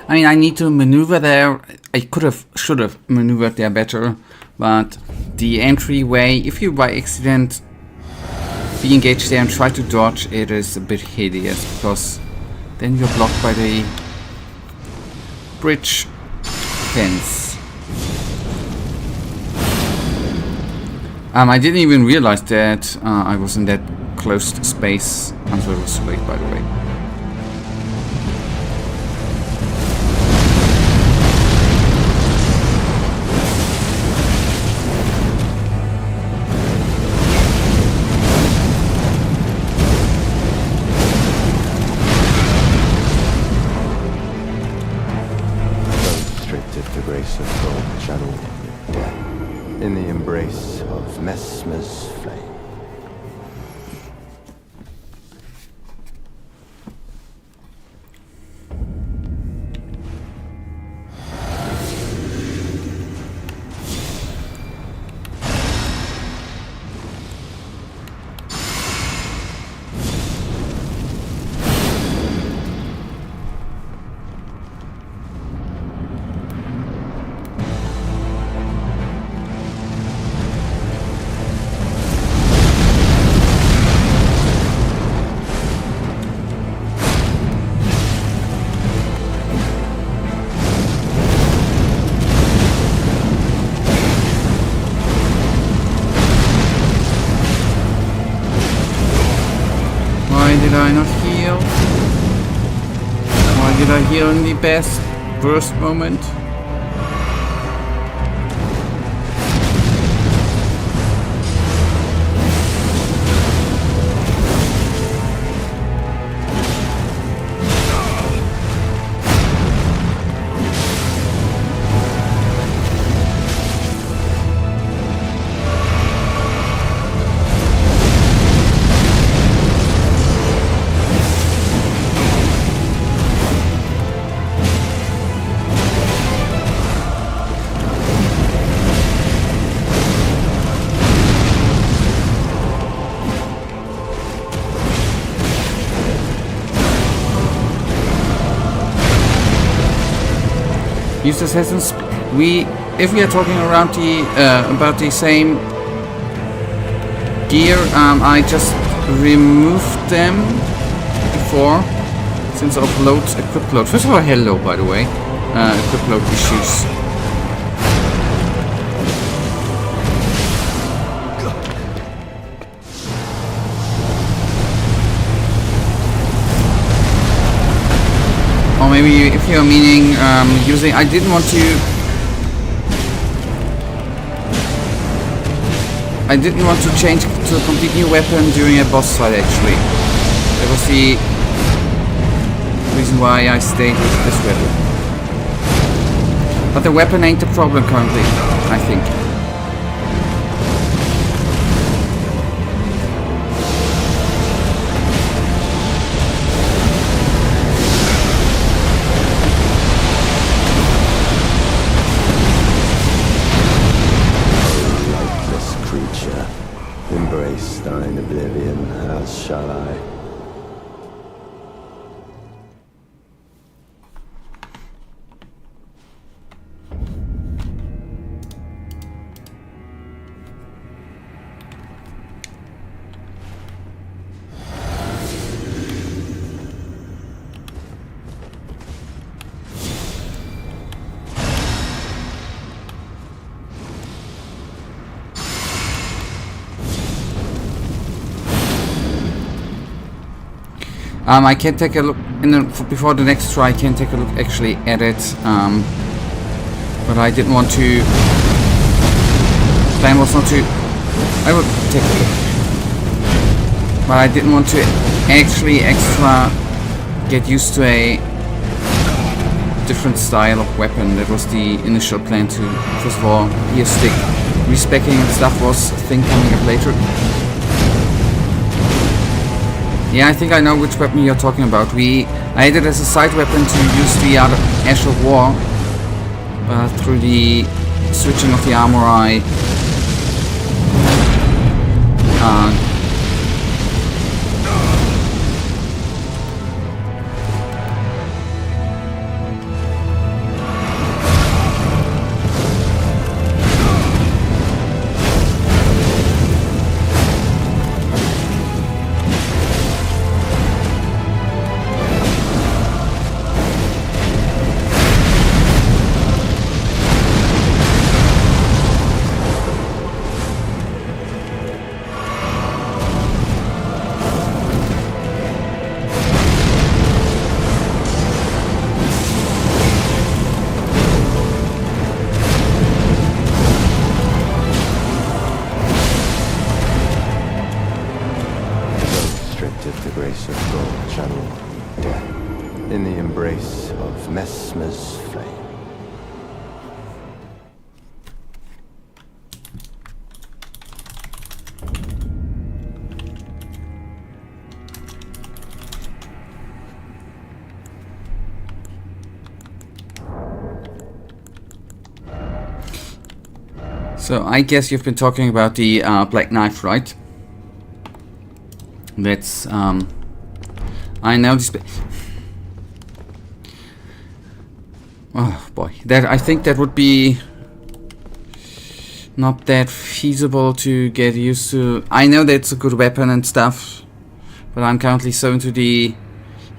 I mean, I need to maneuver there. I should have maneuvered there better, but the entryway, if you by accident be engaged there and try to dodge, it is a bit hideous, because then you're blocked by the bridge fence. I didn't even realize that I was in that closed space until it was too late, by the way. In the embrace of Messmer's flame. did I not heal? Why did I heal in the best burst moment? Use assassins. If we are talking around the about the same gear, I just removed them before, since of loads, equip load. First of all, hello, by the way, equip load issues. Or maybe if you're meaning using, I didn't want to change to a complete new weapon during a boss fight actually. That was the reason why I stayed with this weapon. But the weapon ain't the problem currently, I think. Embrace thine oblivion, as shall I. I can take a look before the next try. I can take a look actually at it, but I didn't want to. Plan was not to. I would take a look, but I didn't want to actually extra get used to a different style of weapon. That was the initial plan to first of all gear stick respecking and stuff was a thing coming up later. Yeah, I think I know which weapon you're talking about. I had it as a side weapon to use the other Ash of War, but through the switching of the armor I the grace of God channel death in the embrace of Messmer's flame. So I guess you've been talking about the black knife, right? That's I know this. Oh boy, that I think that would be not that feasible to get used to. I know that it's a good weapon and stuff, but I'm currently so into the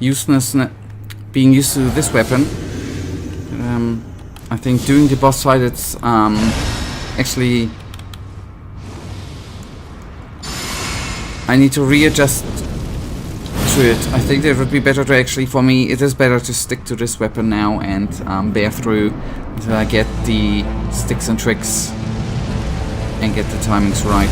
useless being used to this weapon. I think doing the boss fight, it's actually I need to readjust to it. I think it would be better to actually, for me, it is better to stick to this weapon now and bear through until I get the sticks and tricks and get the timings right.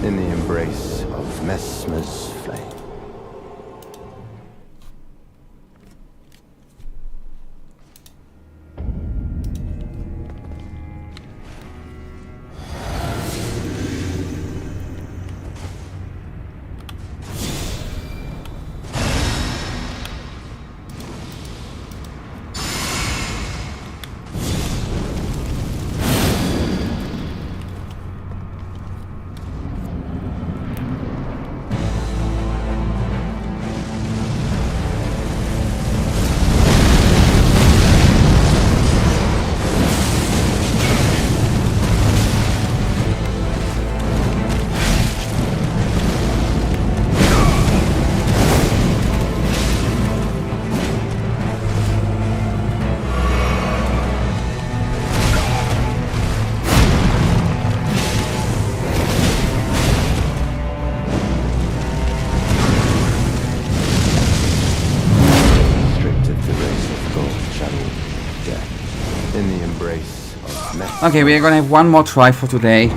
In the embrace of Messmer's flame. Okay, we are gonna have one more try for today,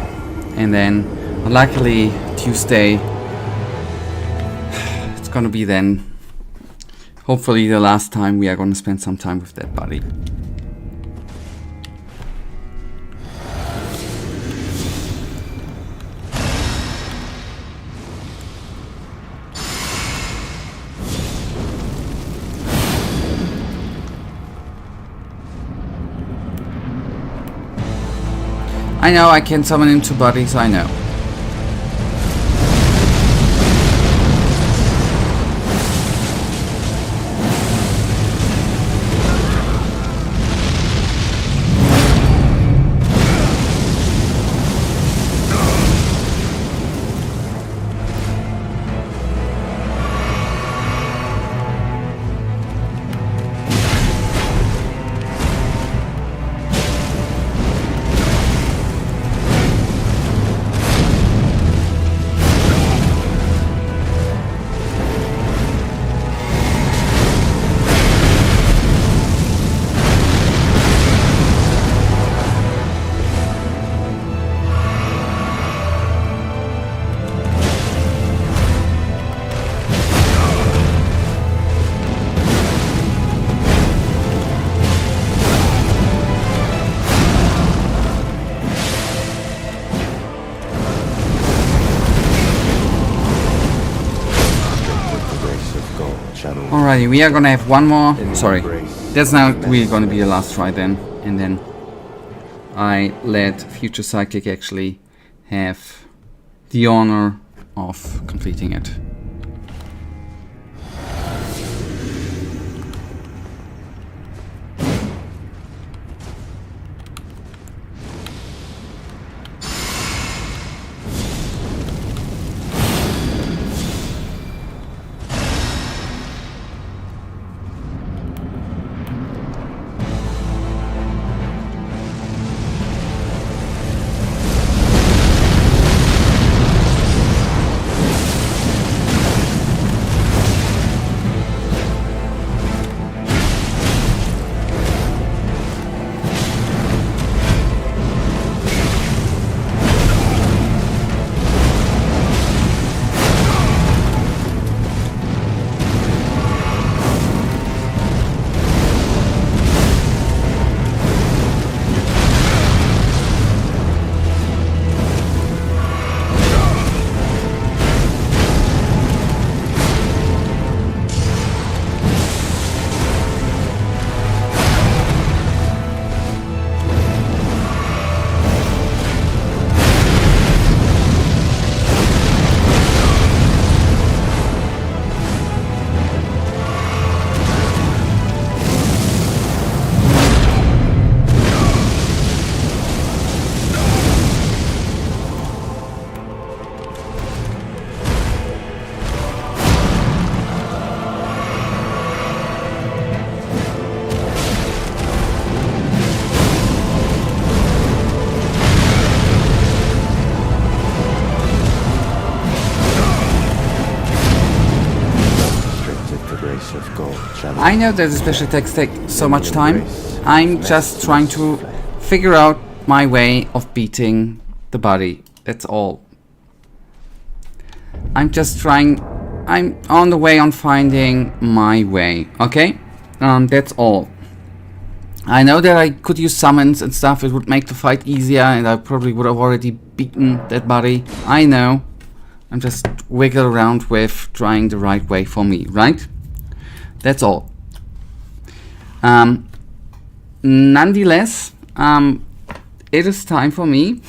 and then luckily Tuesday it's gonna be then hopefully the last time we are gonna spend some time with that buddy. I know I can summon him to bodies, I know. Alrighty, we are gonna have one more. Sorry, that's now really gonna be the last try then, and then I let Future Psychic actually have the honor of completing it. grace of God shall I know that the special attacks take so much time. I'm just trying to figure out my way of beating the body. That's all. I'm on the way on finding my way. Okay? That's all. I know that I could use summons and stuff. It would make the fight easier, and I probably would have already beaten that body. I know. I'm just wiggle around with trying the right way for me, right? That's all. Nonetheless, it is time for me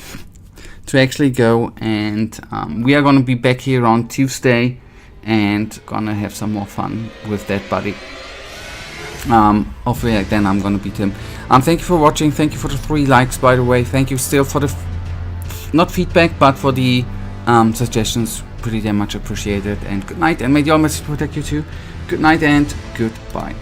to actually go, and we are gonna be back here on Tuesday and gonna have some more fun with that buddy. Hopefully then I'm gonna beat him. Thank you for watching. Thank you for the 3 likes, by the way. Thank you still for the not feedback, but for the suggestions. Pretty damn much appreciated. And good night, and may the Almighty protect you too. Good night and goodbye.